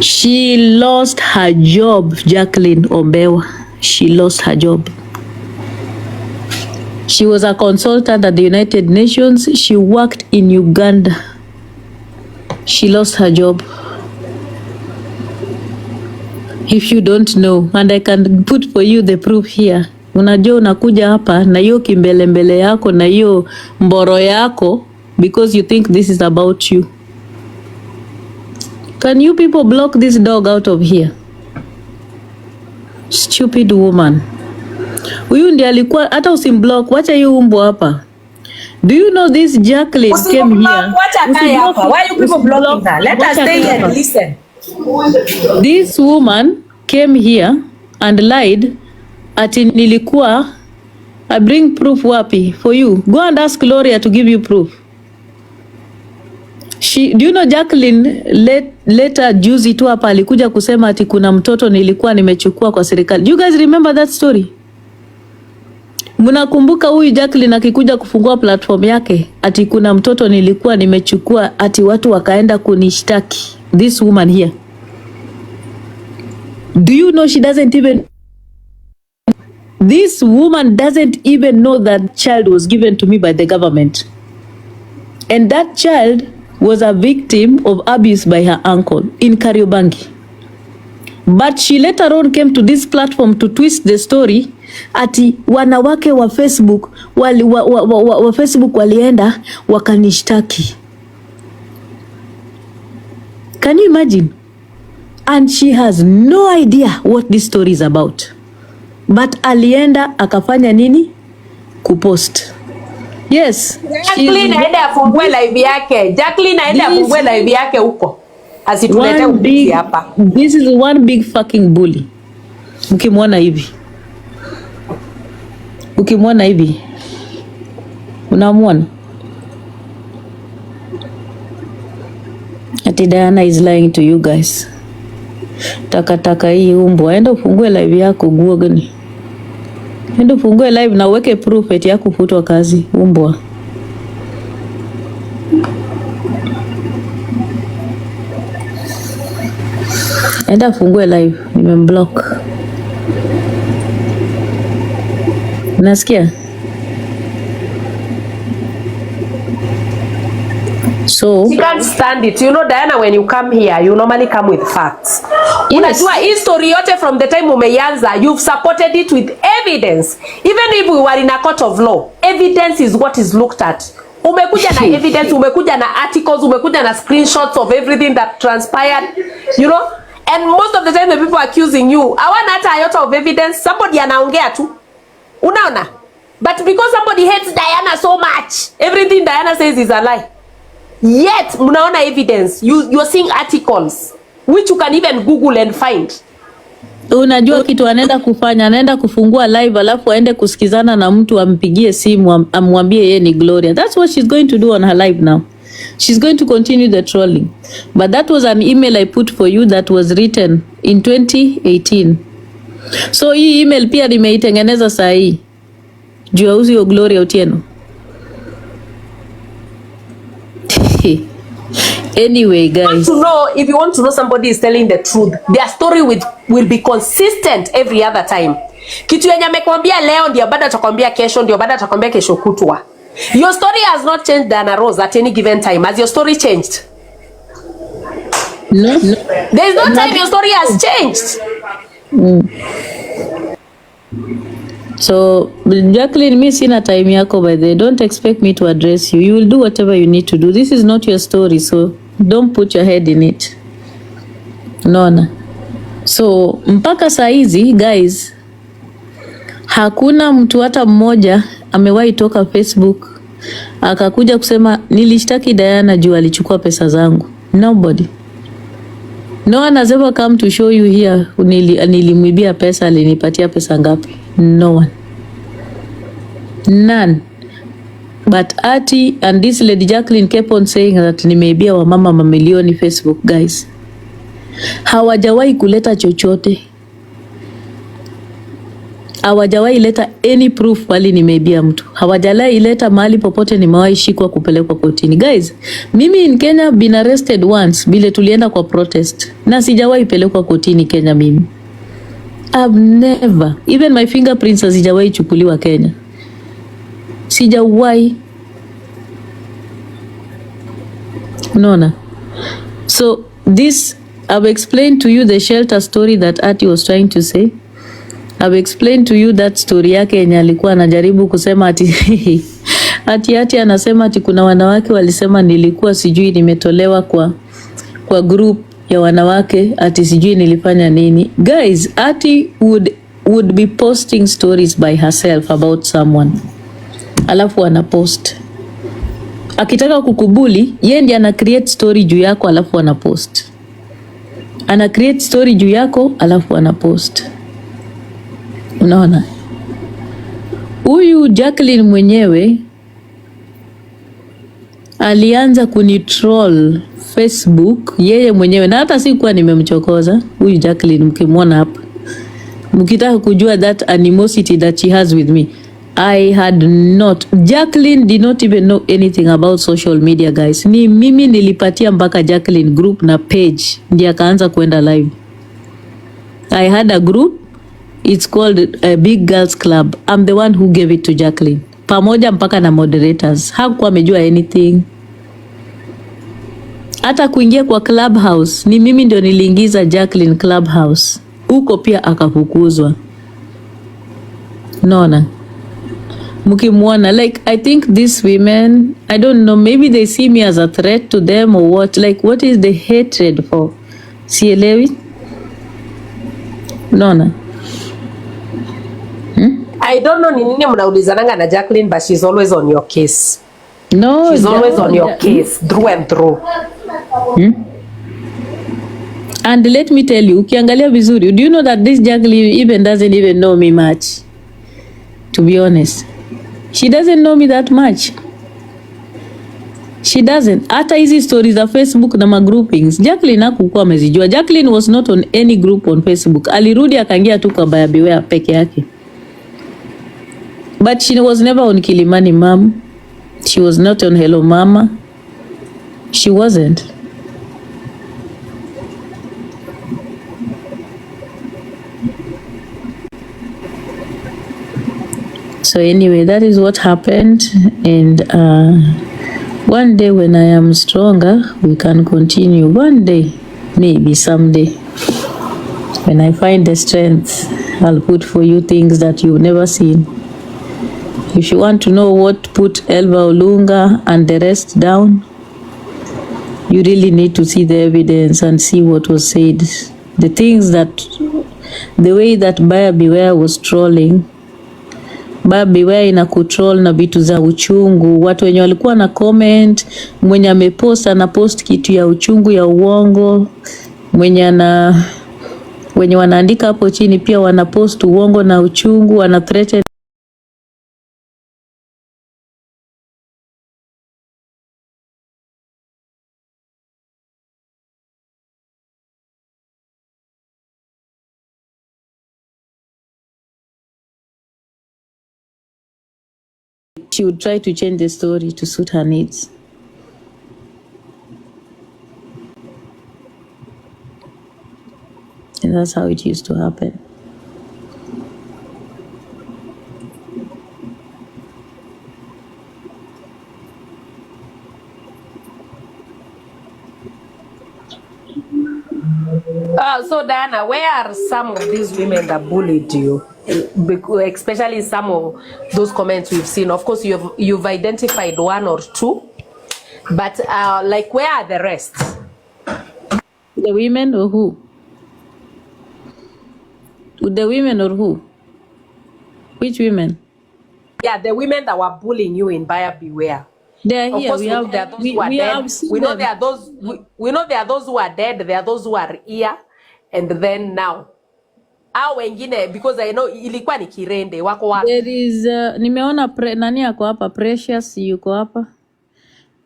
She lost her job, Jacqueline Ombewa. She lost her job. She was a consultant at the United Nations. She worked in Uganda. She lost her job. If you don't know, and I can put for you the proof here. Unajua unakuja hapa na hiyo kimbelembele yako na hiyo mboro yako because you think this is about you. Can you people block this dog out of here? Stupid woman. Huyu ndiye alikuwa hata usimblock, wacha hiyo umbo hapa. Do you know this Jacqueline came here? Wacha kai hapa. Why you people blocking her? Let us stay here and listen. This woman came here and lied. Ati nilikuwa, I bring proof wapi for you. Go and ask Gloria to give you proof. Do you know Jacqueline later juzi tu hapa alikuja kusema ati kuna mtoto nilikuwa nimechukua kwa serikali. Do you guys remember that story? Mnakumbuka huyu Jacqueline akikuja kufungua platform yake ati kuna mtoto nilikuwa nimechukua ati watu wakaenda kunishtaki. This woman here. Do you know she doesn't even This woman doesn't even know that child was given to me by the government. And that child was a victim of abuse by her uncle in Kariobangi. But she later on came to this platform to twist the story ati wanawake wa Facebook wa Facebook walienda wakanishtaki. Can you imagine? And she has no idea what this story is about. But alienda akafanya nini? Kupost. Yes. Jacqueline aende afungue live yake. Jacqueline aende afungue live yake huko. Asitulete ubizi hapa. This is one big fucking bully. Ukimwona hivi. Ukimwona hivi. Unamwona? Ati Diana is lying to you guys. Takataka hii umbo. Enda ufungue live yako guogani. Enda ufungue live na uweke proof eti yako kufutwa kazi umbwa. Enda fungue live, nimemblock. Unasikia? So You can't stand it. You know, Diana, when you come here, you normally come with facts. Yes. Unajua hii story yote from the time umeanza, you've supported it with evidence. Even if we were in a court of law, evidence is what is looked at. Umekuja na evidence, umekuja na articles, umekuja na screenshots of everything that transpired, you know? And most of the time the people accusing you, hawana hata iota of evidence. Somebody anaongea tu. Unaona? But because somebody hates Diana so much, everything Diana says is a lie. Yet mnaona evidence. You're seeing articles which you can even Google and find. Unajua kitu anaenda kufanya, anaenda kufungua live alafu aende kusikizana na mtu ampigie simu amwambie yeye ni Gloria. That's what she's going to do on her live now. She's going to continue the trolling. But that was an email I put for you that was written in 2018. So hii email pia nimeitengeneza saa hii. Juu ya huyo Gloria Otieno. Anyway, guys, If you want to know somebody is telling the truth, their story will be consistent every other time. Kitu yenye amekwambia leo ndio bado atakwambia kesho, ndio bado atakwambia kesho kutwa. Your story has not changed, Diana Rose, at any given time. Has your story changed? no. There is no time your story has changed. So Jacqueline, mi sina time yako by the way. Don't expect me to address you. You will do whatever you need to do. This is not your story, so don't put your head in it. Nona. So mpaka saa hizi guys, hakuna mtu hata mmoja amewahi toka Facebook akakuja kusema nilishtaki Diana juu alichukua pesa zangu. Nobody. No one has ever come to show you here nilimwibia pesa, alinipatia pesa ngapi. No one. None. But Atty and this lady Jacqueline kept on saying that nimeibia wamama mamilioni Facebook, guys. Hawajawahi kuleta chochote. Hawajawahi leta any proof bali nimeibia mtu. Hawajawahi leta mahali popote nimewahi shikwa kupelekwa kotini. Guys, mimi in Kenya been arrested once bile tulienda kwa protest. Na sijawahi pelekwa kotini Kenya mimi. I've never, even my fingerprints hazijawahi chukuliwa Kenya. Sijawahi. Unaona? So this, I've explained to you the shelter story that Atty was trying to say. I've explained to you that story yake yenye alikuwa anajaribu kusema ati anasema ati kuna wanawake walisema nilikuwa sijui nimetolewa kwa group ya wanawake ati sijui nilifanya nini. Guys, Atty would be posting stories by herself about someone. Alafu anapost. Akitaka kukubuli, yeye ndiye ana create story juu yako alafu anapost. Ana create story juu yako alafu anapost. Unaona? Huyu Jacqueline mwenyewe alianza kunitroll Facebook yeye mwenyewe, na hata sikuwa nimemchokoza. Huyu Jacqueline mkimwona hapa, mkitaka kujua that animosity that she has with me, I had not. Jacqueline did not even know anything about social media, guys. Ni mimi nilipatia mpaka Jacqueline group na page ndiye akaanza kwenda live. I had a group, it's called a Big Girls Club. I'm the one who gave it to Jacqueline. Pamoja mpaka na moderators. Hakuwa amejua anything. Hata kuingia kwa Clubhouse ni mimi ndio niliingiza Jacqueline Clubhouse. Huko pia akafukuzwa. Naona. Mkimwona, like, I think these women, I don't know, maybe they see me as a threat to them or what. Like, what is the hatred for? Sielewi? Naona. I don't know ni nini mnaulizananga na Jacqueline, but she's always on your case. No, she's always on your case, through and through. And let me tell you, ukiangalia vizuri, do you know that this Jacqueline even doesn't even know me much? To be honest, she doesn't know me that much. She doesn't. Hata hizi stories za Facebook na magroupings, Jacqueline hakukuwa amezijua. Jacqueline was not on any group on Facebook. Alirudi akaingia tu kwa Buyer Beware peke yake. But she was never on Kilimani Mom. She was not on Hello Mama. She wasn't. So anyway, that is what happened, and one day when I am stronger, we can continue. One day, maybe someday, when I find the strength, I'll put for you things that you've never seen. If you want to know what put Elva Olunga and the rest down, you really need to see the evidence and see what was said. The things that, the way that Buyer Beware was trolling, Buyer Beware ina control na vitu za uchungu. Watu wenye walikuwa na comment, mwenye amepost ana post kitu ya uchungu ya uongo, wenye wanaandika hapo chini pia wanapost uongo na uchungu, wana threaten she would try to change the story to suit her needs. And that's how it used to happen. So Diana, where are some of these women that bullied you? Especially some of those comments we've seen. Of course, you've identified one or two, but like where are the rest? The women or who? The women or who? Which women? Yeah, the women that were bullying you in Buyer Beware. They are here. Of course, we know there are those who are dead. We know there are those who are dead. There are those who are here, and then now. Wengine, because I know ilikuwa ni kirende wako wapi? There is nimeona nani yako hapa, Precious yuko hapa.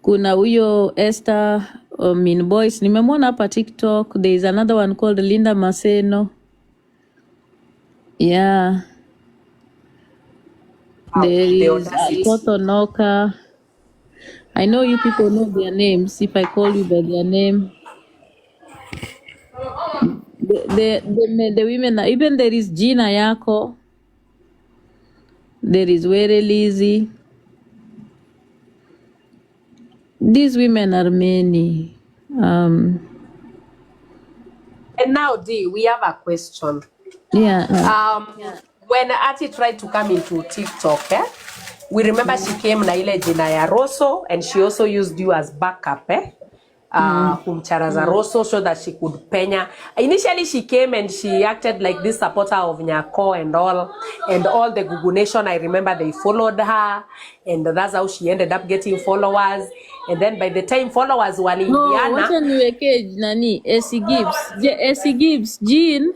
Kuna huyo Esther Mean Boys nimemwona hapa TikTok. There is another one called Linda Maseno. Yeah. There is Koto Noka. I know you people know their names. If I call you by their name, the women, even there is Gina Yako, there is Were Lizzy. These women are many. And now, Dee, we have a question. Yeah. When Atty tried to come into TikTok, we remember she came na ile jina ya Rosso, and she also used you as backup, kumcharaza Rosso, so that she could penya. Initially, she came and she acted like this supporter of Nyako and all the Gugu Nation. I remember they followed her, and that's how she ended up getting followers. And then by the time followers were in wacha niweke nani Essie Gibbs Jean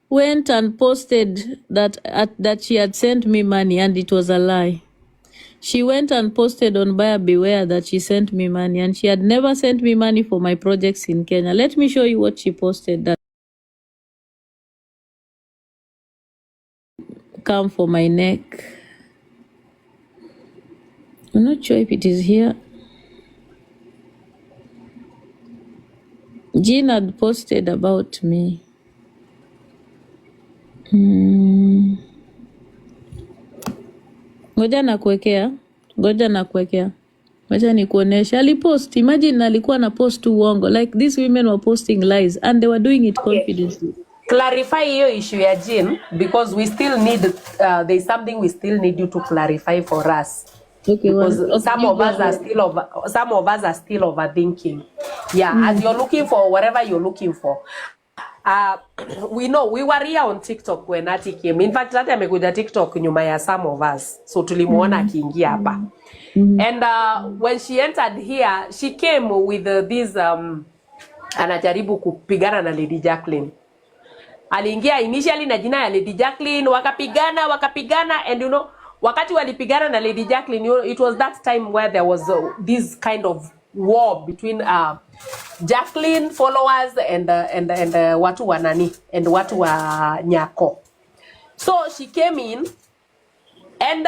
went and posted that she had sent me money, and it was a lie. She went and posted on Buyer Beware that she sent me money, and she had never sent me money for my projects in Kenya. Let me show you what she posted. That come for my neck. I'm not sure if it is here. Jean had posted about me. Ngoja nakuwekea. Wacha nikuonesha. Alipost. Imagine alikuwa na post uongo. Like these women were posting lies and they were doing it confidently. Clarify your issue ya Jean, because we still need there's something we still need you to clarify for us. Okay, because some of us are still overthinking. Yeah, as you're looking for whatever you're looking for. We know we were here on TikTok when Atty came. In fact, Atty amekuja TikTok nyuma ya some of us. So tulimuona akiingia hapa. And when she entered here, she came with this anajaribu kupigana na Lady Jacqueline. Aliingia initially na jina ya Lady Jacqueline, wakapigana, and you know, wakati walipigana na Lady Jacqueline, you know, it was that time where there was this kind of war between Jacqueline followers and watu wa nani and watu wa Nyako. So she came in and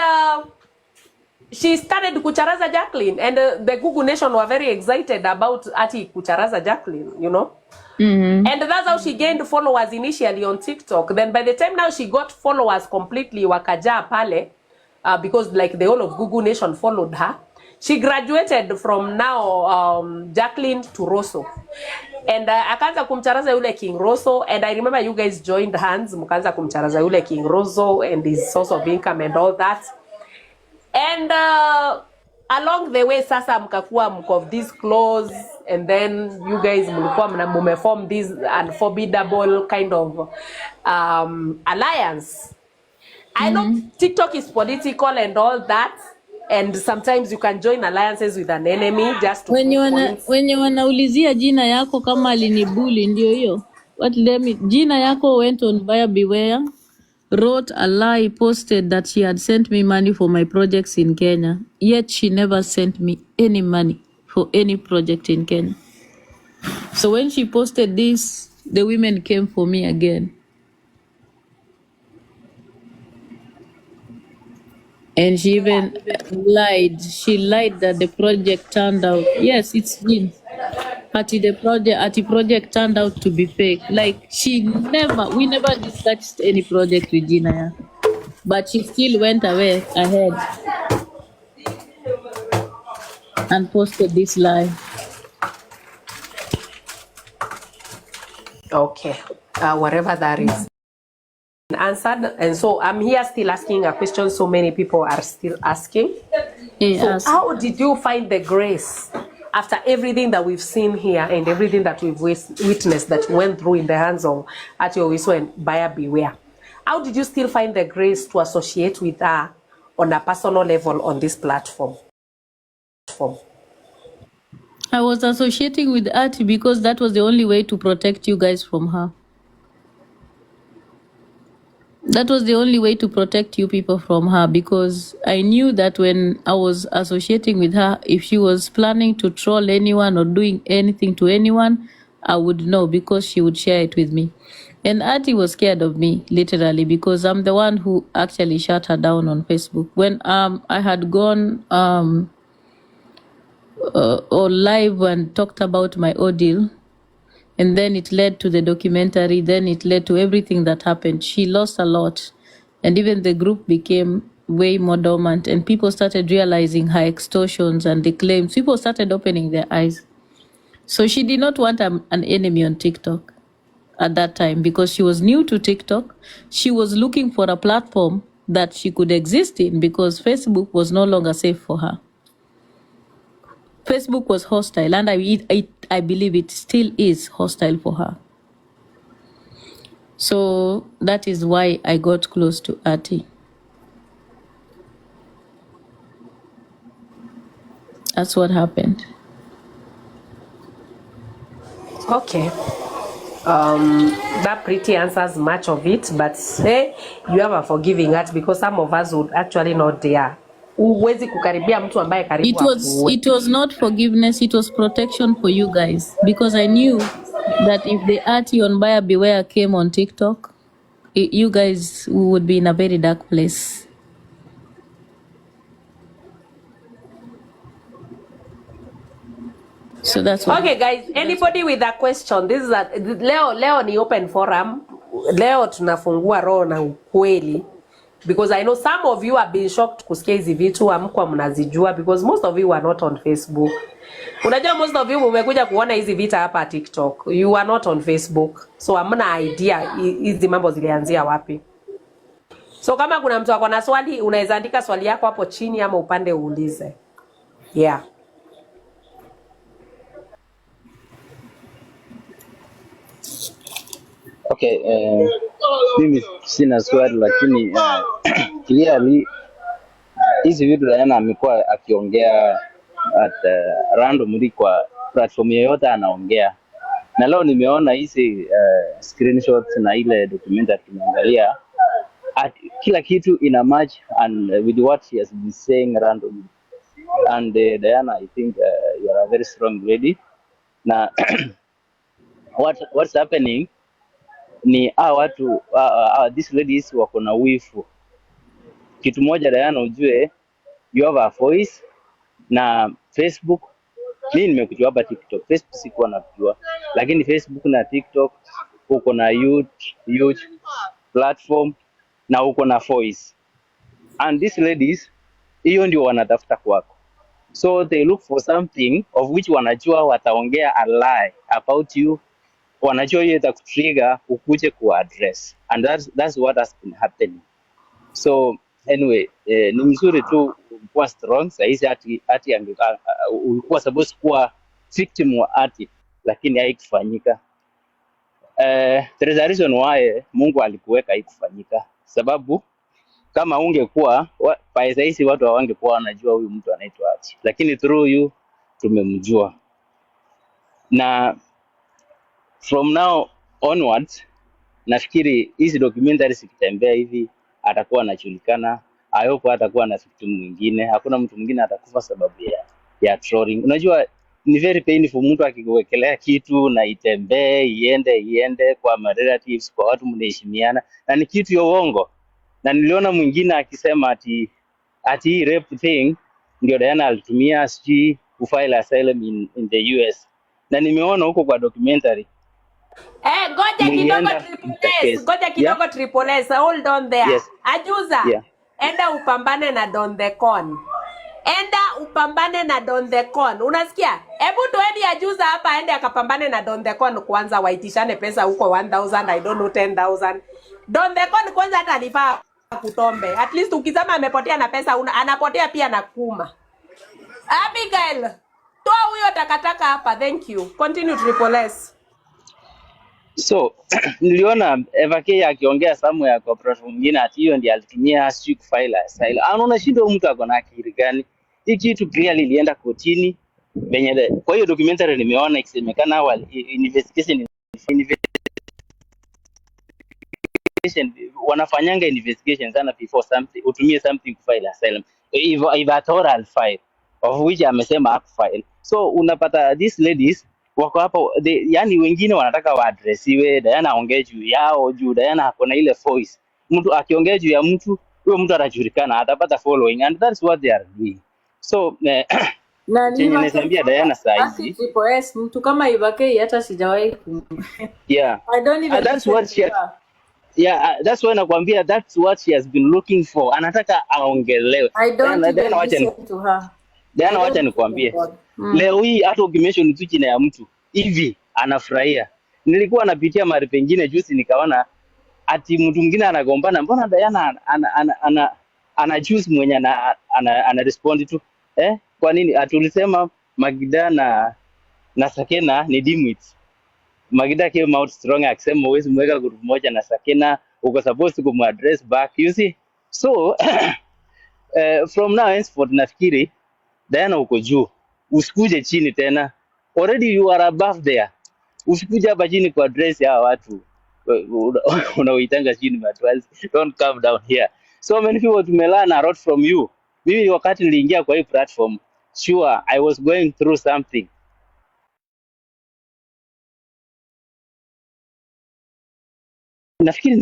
she started kucharaza Jacqueline, and the Gugu Nation were very excited about Atty kucharaza Jacqueline, you know. And that's how she gained followers initially on TikTok. Then by the time now she got followers completely, wakaja pale, because like the whole of Google Nation followed her. She graduated from now Jacqueline to Rosso. And akaanza kumcharaza yule King Rosso, and I remember you guys joined hands, mkaanza kumcharaza yule King Rosso and his source of income and all that. And along the way sasa mkakuwa mko of this close, and then you guys mlikuwa mmeform this unforbiddable kind of alliance. I know TikTok is political and all that, and sometimes you can join alliances with an enemy just to wenye wanaulizia jina yako kama alinibuli ndio hiyo. What jina yako went on via Beware, wrote a lie, posted that she had sent me money for my projects in Kenya, yet she never sent me any money for any project in Kenya. So when she posted this, the women came for me again. And she even lied. She lied that the project turned out. Yes, it's been. The project turned out to be fake. Like we never discussed any project with Gina. But she still went ahead and posted this lie. Okay, whatever that is. Answered, and so I'm here still asking a question so many people are still asking. Yes. So how did you find the grace after everything that we've seen here and everything that we've witnessed that went through in the hands of Atty Owiso and Buyer Beware? How did you still find the grace to associate with her on a personal level on this platform? I was associating with Atty because that was the only way to protect you guys from her. That was the only way to protect you people from her, because I knew that when I was associating with her, if she was planning to troll anyone or doing anything to anyone, I would know because she would share it with me. And Atty was scared of me, literally, because I'm the one who actually shut her down on Facebook. When I had gone or live and talked about my ordeal, and then it led to the documentary, then it led to everything that happened. She lost a lot. And even the group became way more dormant, and people started realizing her extortions and the claims. People started opening their eyes. So she did not want an enemy on TikTok at that time, because she was new to TikTok. She was looking for a platform that she could exist in, because Facebook was no longer safe for her. Facebook was hostile, and I believe it still is hostile for her. So that is why I got close to Atty. That's what happened. Okay. That pretty answers much of it, but say you have a forgiving heart, because some of us would actually not dare. It was not forgiveness, it was protection for you guys, because I knew that if the Atty on Buyer Beware came on TikTok, you guys would be in a very dark place. So that's what. Okay guys, anybody with a question, this is leo ni open forum. Leo tunafungua roho na ukweli, because I know some of you have been shocked kusikia hizi vitu hamkuwa mnazijua, because most of you are not on Facebook. Unajua most of you mmekuja kuona hizi vita hapa TikTok. You are not on Facebook. So hamna idea hizi mambo zilianzia wapi. So kama kuna mtu ako na swali, unaweza andika swali yako hapo chini ama upande uulize. Yeah. Okay, mimi sina swali, lakini clearly hizi vitu Diana amekuwa akiongea at randomly kwa platform yoyote anaongea, na leo nimeona hizi screenshots na ile documentary tumeangalia, kila kitu ina match and with what she has been saying randomly. And Diana, I think you are a very strong lady. Na what's happening ni watu these ladies wako na wifu. Kitu moja Diana, ujue you have a voice na Facebook. Mimi nimekujua hapa TikTok, Facebook sikuwa nakujua, lakini Facebook na TikTok uko na huge platform na uko na voice. and these ladies hiyo ndio wanatafuta kwako, so they look for something of which wanajua wataongea a lie about you, wanajua hiyo itakutrigger ukuje kuaddress, and that's what has been happening. So anyway, ni mzuri tu kuwa strong. Saizi Atty ulikuwa supposed kuwa victim wa Atty, lakini haikufanyika. There is a reason why Mungu alikuweka haikufanyika, sababu kama ungekuwa by saizi watu hawangekuwa wanajua huyu mtu anaitwa Atty, lakini through you tumemjua, na from now onwards nafikiri hizi documentary zikitembea hivi atakuwa anajulikana. I hope atakuwa na victim mwingine, hakuna mtu mwingine atakufa sababu ya trolling. Unajua ni very painful mtu akikuwekelea kitu na itembee iende kwa relatives, kwa watu mnaheshimiana, na ni kitu ya uongo. Na niliona mwingine akisema ati hii rape thing ndio Diana alitumia sijui kufile asylum in the US, na nimeona huko kwa documentary. Ngoja kidogo Triple S, ngoja kidogo Yeah. Triple S, hold on there. Yes. Ajuza, Yeah. enda upambane na Don the Con. Enda upambane na Don the Con. Unasikia? Hebu tueni Ajuza hapa aende akapambane na Don the Con kwanza, waitishane pesa huko 1000, I don't know 10000. Don the Con kwanza hata alifaa kutombe. At least ukisema amepotea na pesa anapotea pia na kuma. Abigail, toa huyo takataka hapa. Thank you. Continue Triple S. So niliona Eva K akiongea somewhere kwa platform nyingine ati hiyo ndiye alitumia sijui kufile asylum. Anaona shindo mtu ako na akili gani? Hii kitu clearly ilienda kotini venye kwa hiyo documentary nimeona ikisemekana investigation wanafanyanga investigation sana before something utumie something kufile asylum. If at all I'll file, of which amesema hakufile. So unapata these ladies wako hapo, yani wengine wanataka waadresiwe, Diana aongee juu yao, juu Diana hakuna ile voice. Mtu akiongea juu ya mtu, huyo mtu atajulikana, atapata following, and that's what they are doing. So Na chenye nasambia Diana saizi Triple S, mtu kama Eva K hata sijawahi yeah, I don't even that's what she that's why nakwambia that's what she has been looking for. Anataka aongelewe. I don't even listen to her. Diana, wacha nikwambie. Leo hii hata ukimention tu jina ya mtu hivi anafurahia. Nilikuwa napitia mahali pengine juzi nikaona ati mtu mwingine anagombana, mbona Diana ana choose mwenye ana respond tu. Kwa nini? Atulisema Magida na Sakena ni dimwits. Magida came out strong akisema huwezi mweka group moja na Sakena, uko supposed to address back, you see. So from now henceforth nafikiri Diana uko juu, usikuje chini tena, already you are above there. Usikuje hapa chini kwa address ya watu unaoitanga chini matwazi. Don't come down here. So many people tumelearn a lot from you. Mimi wakati niliingia kwa hii platform, sure I was going through something. Nafikiri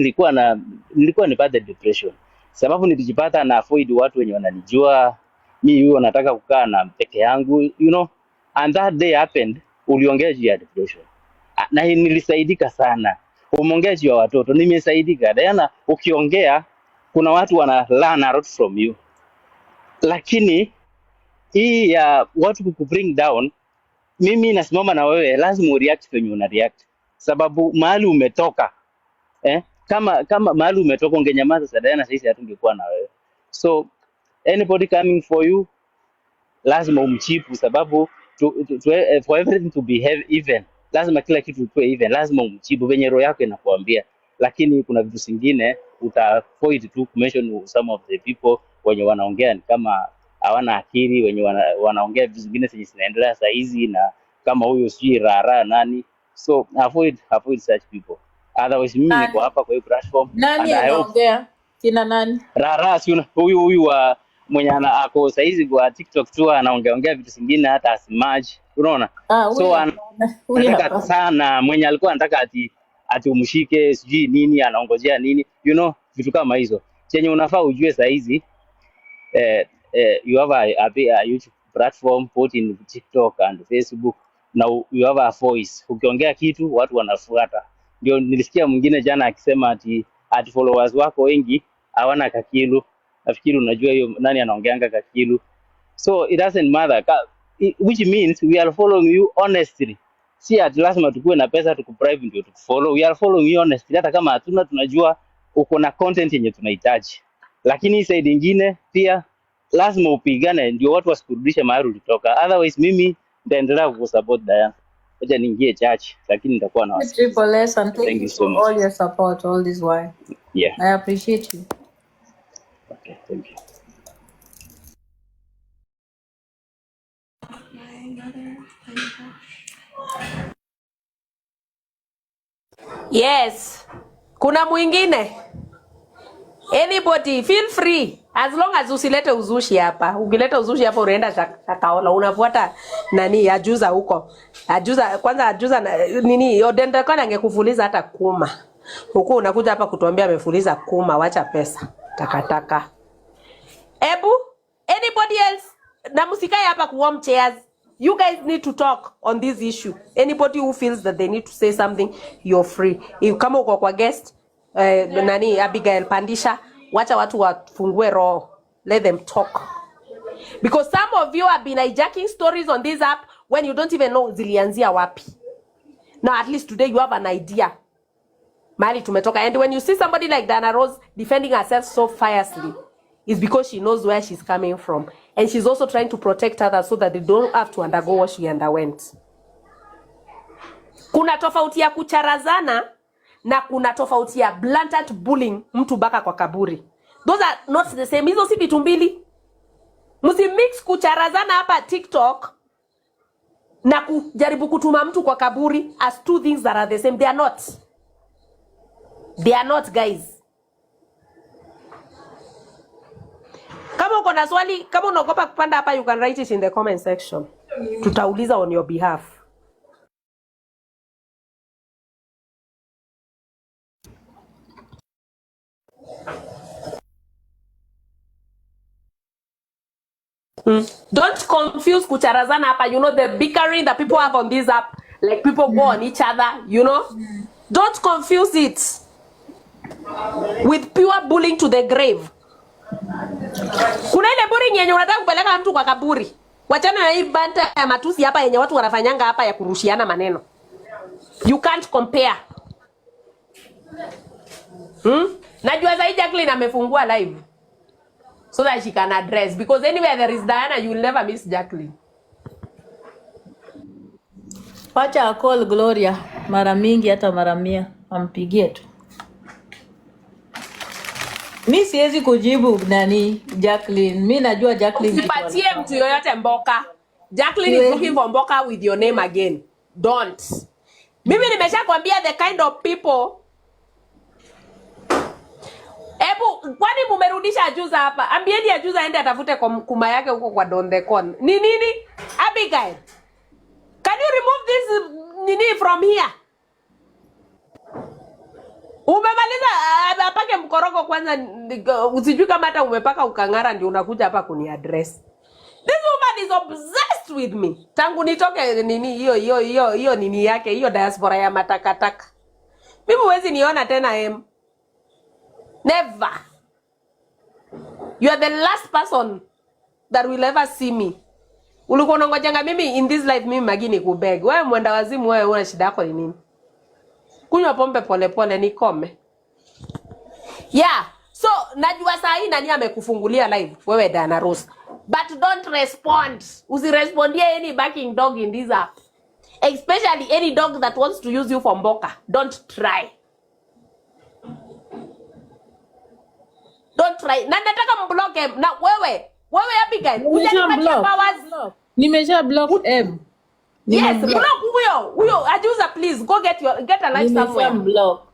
nilikuwa nipate depression, sababu nilijipata na avoid watu wenye wananijua mimi, huyo nataka kukaa na peke yangu, you know, and that day happened. Uliongea juu ya depression na nilisaidika sana. Umeongea juu ya watoto, nimesaidika. Diana, ukiongea kuna watu wana learn a lot from you, lakini hii ya watu kukubring down, mimi nasimama na wewe, lazima ureact when una react, sababu mahali umetoka kama mahali umetoka ungenyamaza sana Diana, sisi hatungekuwa na wewe. So anybody coming for you lazima umchipu, sababu for everything to behave even, lazima kila kitu kiwe even, lazima umchipu venye roho yako inakuambia. Lakini kuna vitu zingine utaavoid tu mention some of the people wenye wanaongea ni kama hawana akili, wenye wanaongea vitu zingine zenye zinaendelea saa hizi, na kama huyo sijui rara nani. So avoid such people. Otherwise mimi niko hapa kwa hiyo platform. Nani anaongea? Kina nani? Rara si huyu wa mwenye ako saizi kwa TikTok tu anaongea vitu zingine hata asimaji. Unaona? So anataka sana mwenye alikuwa anataka ati umshike sijui nini, anaongojea nini, you know, vitu kama hizo. Chenye unafaa ujue saizi you have a YouTube platform, put in TikTok and Facebook. Now you have a voice. Ukiongea kitu watu wanafuata. Ndio nilisikia mwingine jana akisema ati followers wako wengi hawana kakilu. nafikiri unajua hiyo nani anaongeanga Kakilu. So it doesn't matter. Which means we are following you honestly. Si ati lazima tukue na pesa tukubribe ndio tukufollow. We are following you honestly. Hata kama hatuna, tunajua uko na content yenye tunahitaji. Lakini side nyingine pia lazima upigane ndio watu wasikurudishe mahali ulitoka. Otherwise mimi nitaendelea kusupport Diana. Acha niingie church lakini nitakuwa na wasi. Triple S, and Thank you so much. all your support all this while. Yeah. I appreciate you. Okay, thank you. Yes. Kuna mwingine? Anybody feel free, as long as usilete uzushi hapa. Ukileta uzushi hapa unaenda Shakahola, unafuata nani ajuza huko. Ajuza kwanza, ajuza nini Odenda kana angekufuliza hata kuma. Huko unakuja hapa kutuambia amefuliza kuma, wacha pesa. Takataka. Ebu, anybody else? Na msikae hapa ku warm chairs. You guys need to talk on this issue. Anybody who feels that they need to say something, you're free. If kama uko kwa guest, nani Abigail Pandisha, wacha watu wafungue roho. Let them talk. Because some of you have been hijacking stories on this app when you don't even know zilianzia wapi. Now at least today you have an idea. Mali tumetoka. And when you see somebody like Dana Rose defending herself so fiercely, it's because she knows where she's coming from. And she's also trying to protect others so that they don't have to undergo what she underwent. Kuna tofauti ya kucharazana na kuna tofauti ya blatant bullying mtu baka kwa kaburi. Those are not the same. Hizo si vitu mbili. Msimix kucharazana hapa TikTok na kujaribu kutuma mtu kwa kaburi as two things that are the same. They are not. They are not, guys. Kama uko na swali, kama unaogopa kupanda hapa, you can write it in the comment section. Tutauliza on your behalf. Don't confuse kucharazana hapa. You know the bickering that people have on this app, like people go on each other, you know. Don't confuse it with pure bullying to the grave. Kuna ile bullying yenye unataka kupeleka mtu kwa kaburi. Wachana na hii banta ya matusi hapa yenye watu wanafanyanga hapa ya kurushiana maneno. You can't compare. Najua zaidi Jacqueline amefungua live so that she can address, because anywhere there is Diana, you will never miss Jacqueline. Wacha call Gloria mara mingi hata mara 100 ampigie tu. Mi siwezi kujibu nani Jacqueline. Mi najua Jacqueline. Usipatie mtu yoyote mboka. Jacqueline is looking for mboka with your name again. Don't. Mimi nimeshakwambia the kind of people. Ebu, kwani mumerudisha Ajuza hapa? Ambieni Ajuza aende atafute kuma yake huko kwa Don the Con. Ni nini? Abigail, can you remove this nini from here? Umemaliza apake mkoroko kwanza, usijui kama hata umepaka ukangara ndio unakuja hapa kuni address. This woman is obsessed with me. Tangu nitoke nini hiyo nini yake, hiyo diaspora ya matakataka. Mimi huwezi niona tena Never. You are the last person that will ever see me. Ulikuwa unangojanga mimi in this life mimi magini kubeg. Wewe mwenda wazimu, wewe una shida yako ni nini? Kunywa pombe pole pole nikome. Yeah. So najua saa hii nani amekufungulia live wewe Dana Rose. But don't respond. Usirespondie any backing dog in this app. Especially any dog that wants to use you for mboka. Don't try. Don't try. Na nataka mblock na wewe Abigail. Unanipatia powers. Nimesha block M. Yes, block huyo. Ajuza, please go get a life somewhere.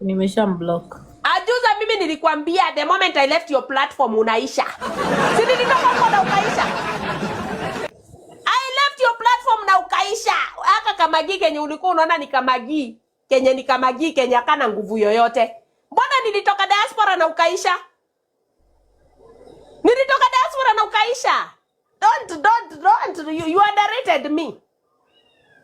Nimesha block. Ajuza, mimi nilikwambia the moment I left your platform unaisha. Si nilitoka hapo na ukaisha. I left your platform na ukaisha. Aka kamagi kenye ulikuwa unaona ni kamagi. Kenye kana nguvu yoyote. Mbona nilitoka diaspora na ukaisha? Nilitoka diaspora na ukaisha. Don't. You underrated me.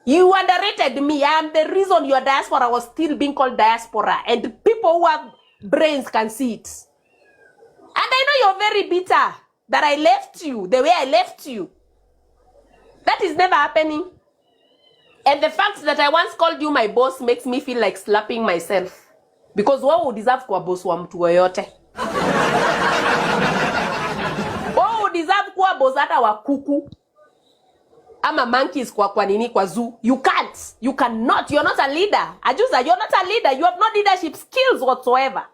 You underrated me. I am the reason your diaspora was still being called diaspora. And people who have brains can see it. I know you're very bitter that I left you the way I left you. That is never happening. And the fact that I once called you my boss makes me feel like slapping myself. Because what would deserve kuwa boss wa mtu yoyote? What would deserve kuwa boss hata wa kuku? Ama monkeys kwa nini kwa zoo? You can't. You cannot. You're not a leader. Ajuza, you're not a leader. You have no leadership skills whatsoever.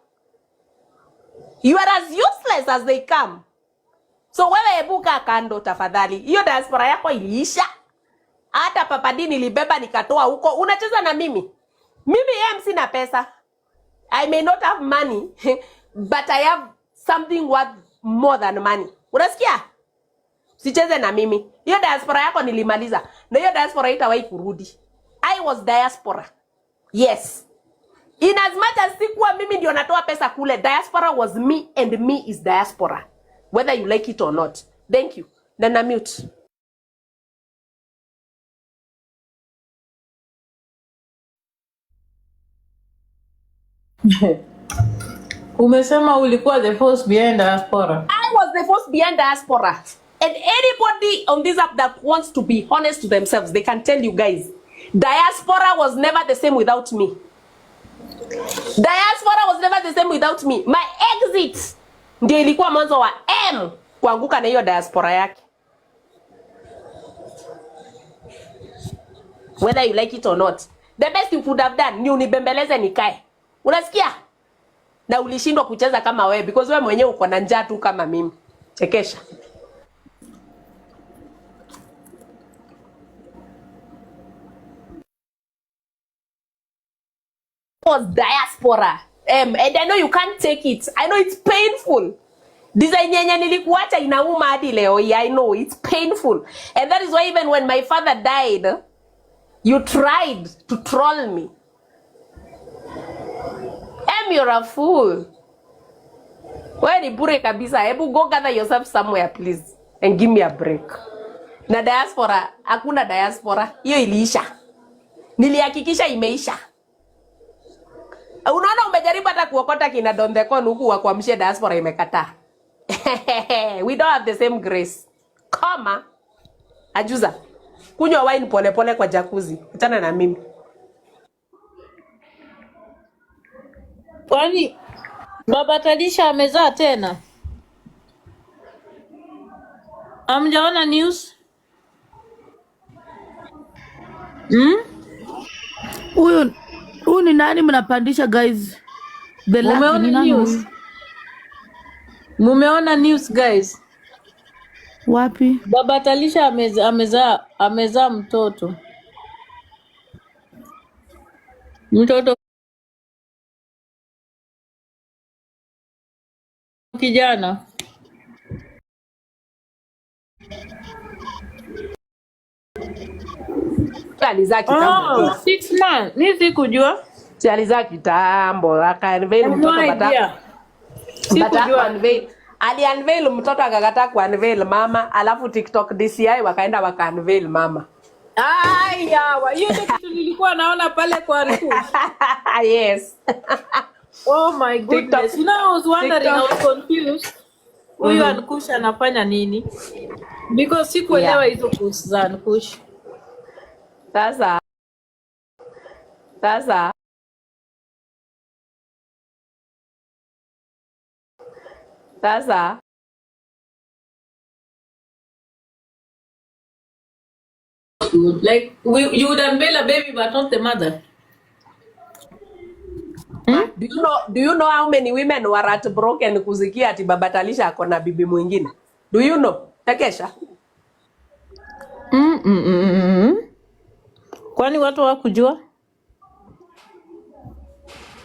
You are as useless as they come. So wewe ebuka kando tafadhali. Hiyo diaspora yako iliisha. Hata papadi nilibeba nikatoa huko. Unacheza na mimi. Mimi sina pesa. I may not have money, but I have something worth more than money. Unasikia? Sicheze na mimi. Hiyo diaspora yako nilimaliza. Na hiyo diaspora itawahi kurudi. I was diaspora. Yes. In as much as sikuwa mimi ndio natoa pesa kule, diaspora was me and me is diaspora. Whether you like it or not. Thank you. Then I mute. Umesema ulikuwa the force behind diaspora. I was the force behind diaspora. And anybody on this app that wants to be honest to themselves, they can tell you guys, diaspora was never the same without me. Diaspora was never the same without me. My exit ndio ilikuwa mwanzo wa kuanguka na hiyo diaspora yake. Whether you like it or not. The best you could have done ni unibembeleze nikae. Unasikia? Na ulishindwa kucheza kama wewe because wewe mwenyewe uko na njaa tu kama mimi. Chekesha. Was diaspora. And I know you can't take it. I know it's painful. Design yenye nilikuacha inauma hadi leo. I know it's painful. And that is why even when my father died, you tried to troll me. You're a fool. Wewe ni bure kabisa. Hebu go gather yourself somewhere please and give me a break. Na diaspora, hakuna diaspora. Hiyo iliisha. Nilihakikisha imeisha. Unaona umejaribu hata kuokota kina Dondekon huku wa kuamshia diaspora imekataa. We don't have the same grace. Kama Ajuza. Kunywa wine pole pole kwa jacuzzi. Achana na mimi. Kwani Baba Talisha amezaa tena? Amjaona news? Huyu ni nani mnapandisha guys? The lucky ni nani huyu? Mumeona news guys? Wapi? Baba Talisha amezaa mtoto. Mtoto kijana. Alizaa kitambo. 6 months. Mimi sikujua. Si alizaa kitambo. Aka-unveil mtoto bata unveil. Ali-unveil mtoto akakataa ku-unveil mama. Alafu TikTok DCI wakaenda waka-unveil mama. Yawa. Hiyo ndio kitu nilikuwa naona pale kwa Ankush. Yes. Oh my goodness. You know, I was wondering, I was confused. Huyu Ankush anafanya nini? Because sikuelewa hizo posts za Ankush. Sasa like you would unveil a baby but not the mother. Do you know how many women were heartbroken kusikia ati Baba Talisha ako na bibi mwingine? Do you know? Takesha. Kwani watu hawakujua?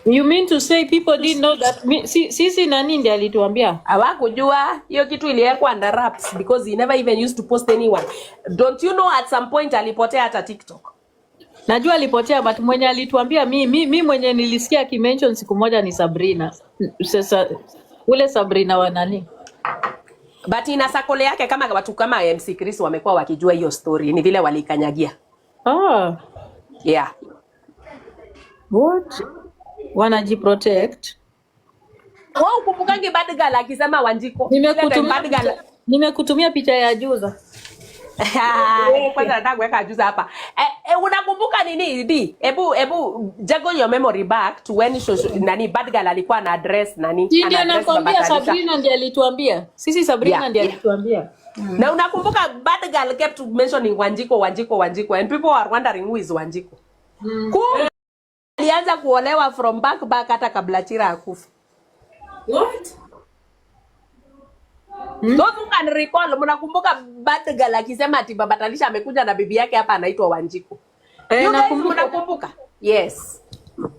You mean to say people didn't know that? Sisi nani ndiye alituambia? Hawakujua. Hiyo kitu iliwekwa under wraps because he never even used to post anyone. Don't you know at some point alipotea hata TikTok? Najua alipotea but mwenye alituambia mimi mwenye nilisikia kimention siku moja ni Sabrina. Sasa ule Sabrina wa nani? But ina sakole yake kama watu kama MC Chris wamekuwa wakijua hiyo story ni vile walikanyagia. Yeah. What? Wanajiprotect. Wao ukumbukangi bad girl akisema Wanjiko. Bad girl. Nimekutumia picha ya Juza. Kwanza nataka kuweka Juza hapa. Unakumbuka nini di? Ebu juggle your memory back to when nani bad girl alikuwa na address nani? Ndio nakwambia Sabrina ndiye alituambia. Sisi Sabrina ndiye alituambia. Na unakumbuka bad girl kept mentioning Wanjiko and people are wondering who is Wanjiko. Alianza kuolewa from back hata kabla Chira akufa. What? Those who can recall, mnakumbuka bad girl akisema ati Baba Talisha amekuja na bibi yake hapa anaitwa Wanjiko. Nakumbuka. Yes.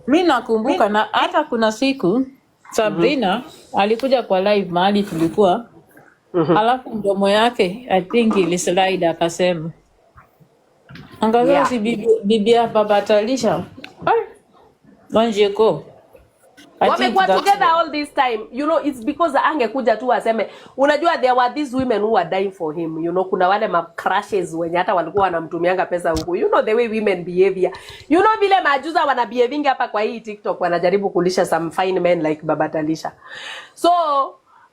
Mimi nakumbuka na hata kuna siku Sabrina alikuja kwa live mahali tulikuwa. Alafu mdomo yake I think ilislide akasema. Angalia si bibi ya Baba Talisha. Wanjiko. Wamekuwa together all this time. You know, it's because angekuja tu aseme, unajua there were these women who were dying for him. You know, kuna wale crushes wenye hata walikuwa wanamtumianga pesa huko. You know the way women behavior. You know vile majuza wana behaving hapa kwa hii TikTok wanajaribu kulisha some fine men like Baba Talisha. So,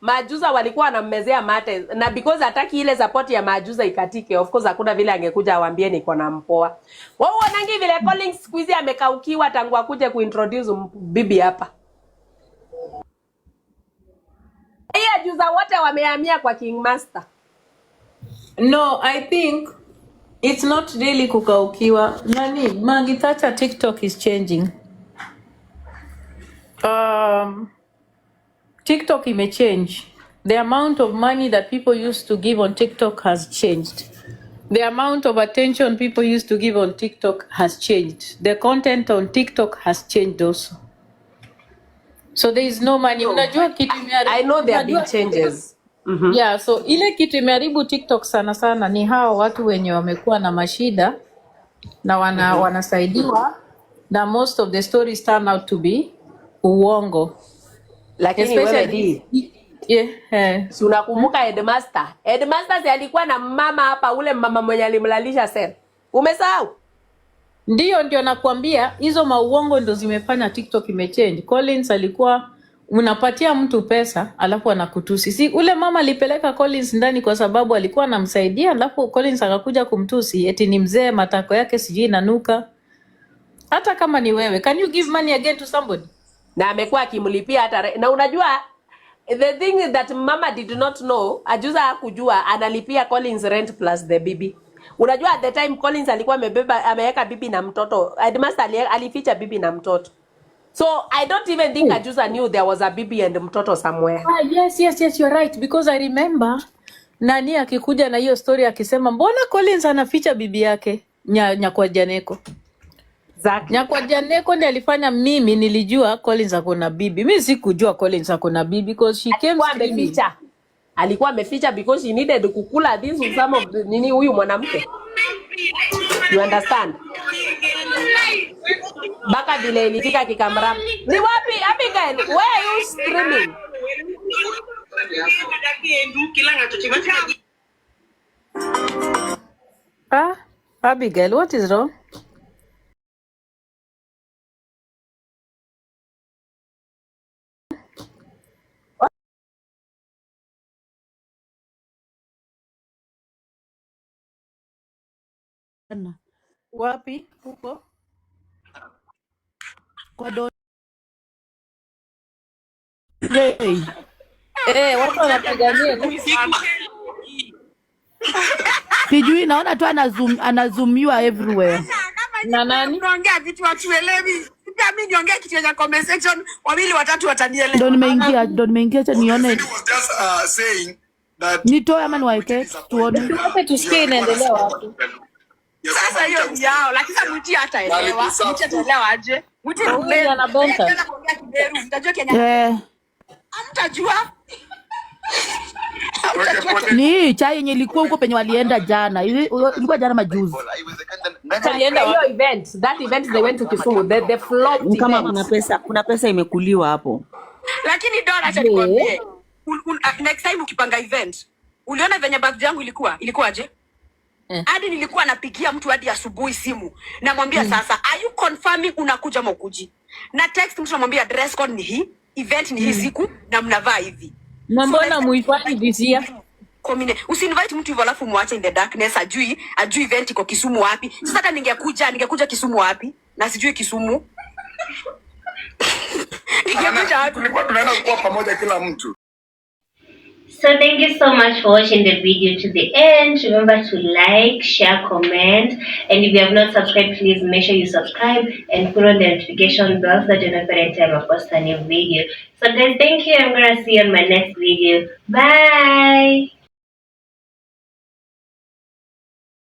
majuza walikuwa wanammezea mate na because hataki ile support ya majuza ikatike. Of course hakuna vile angekuja awaambie niko na mpoa. Wao wanangi vile Collins squeeze amekaukiwa tangu akuje kuintroduce bibi hapa. Juza wote wamehamia kwa King Master. No, I think it's not really kukaukiwa. Nani, Mangitacha TikTok is changing. TikTok imechange. The amount of money that people used to give on TikTok has changed. The amount of attention people used to give on TikTok has changed. The content on TikTok has changed also. So there is no money. Unajua kitu I know there have been changes. Yeah, so ile kitu imeharibu TikTok sana ni hao watu wenye wamekuwa na mashida na wanasaidiwa na most of the stories turn out to be uongo. Lakini wewe si unakumbuka Headmaster? Headmaster si alikuwa na mama hapa, ule mama mwenye alimlalisha sel. Umesahau? Ndio nakwambia hizo mauongo ndo zimefanya TikTok imechange. Collins alikuwa unapatia mtu pesa alafu anakutusi. Si ule mama alipeleka Collins ndani kwa sababu alikuwa anamsaidia, alafu Collins akakuja kumtusi eti ni mzee, matako yake sijui nanuka. Hata kama ni wewe, can you give money again to somebody? Na amekuwa akimlipia hata na unajua the thing that mama did not know, ajuza hakujua analipia Collins rent plus the bibi. Unajua at the time Collins alikuwa ameweka bibi na mtoto. Headmaster alificha bibi na mtoto. So I don't even think Ajuza knew there was a bibi and mtoto somewhere. Yes, you're right, because I remember nani akikuja na hiyo story akisema mbona Collins anaficha bibi yake Nyakwa Janeko. Exactly. Nyakwa Janeko ndiye alifanya mimi nilijua Collins akona bibi. Mimi sikujua Collins akona bibi because she came screaming. Alikuwa ameficha because she needed kukula this with some of nini huyu mwanamke. You understand? Baka vile ilifika kikamera. Ni wapi Abigail? Where are you streaming? Abigail, what is wrong? Wapi huko? Kwa do. Watu wanapigania. Sijui naona tu anazumiwa everywhere. Na nani? Unaongea vitu watuelewi. Pia mimi niongea kitu ya comment section, wawili watatu watanielewa. Ndo nimeingia cha nione. Nitoe ama niwaeke tuone. Hata tusikie inaendelea wapi. Sasa hiyo ni yao, lakini Muti hataelewa. Muti ataelewa aje? Muti anabonga. Mtajua Kenya. Hamtajua. Ni chai yenye ilikuwa huko penye walienda jana. Ilikuwa jana majuzi. Walienda hiyo event. That event they went to Kisumu. The flop kama kuna pesa imekuliwa hapo. Lakini Dora acha nikwambie. Next time ukipanga event, uliona venye birthday yangu ilikuwaje? Hadi nilikuwa napigia mtu hadi asubuhi simu. Namwambia sasa, are you confirming unakuja mokuji? Na text mtu namwambia dress code ni hii. event ni hii siku na mnavaa hivi. Mbona muifanye this year? Usinvite mtu hivyo alafu muache in the darkness, ajui event iko Kisumu wapi. Sasa hata ningekuja Kisumu wapi? Na sijui Kisumu. Tulikuwa tunaenda kuwa pamoja kila mtu. So thank you so much for watching the video to the end. Remember to like, share, comment, and if you have not subscribed, please make sure you subscribe and put on the notification bell so that you know every time I post a new video. So guys, thank you. I'm gonna see you on my next video. Bye.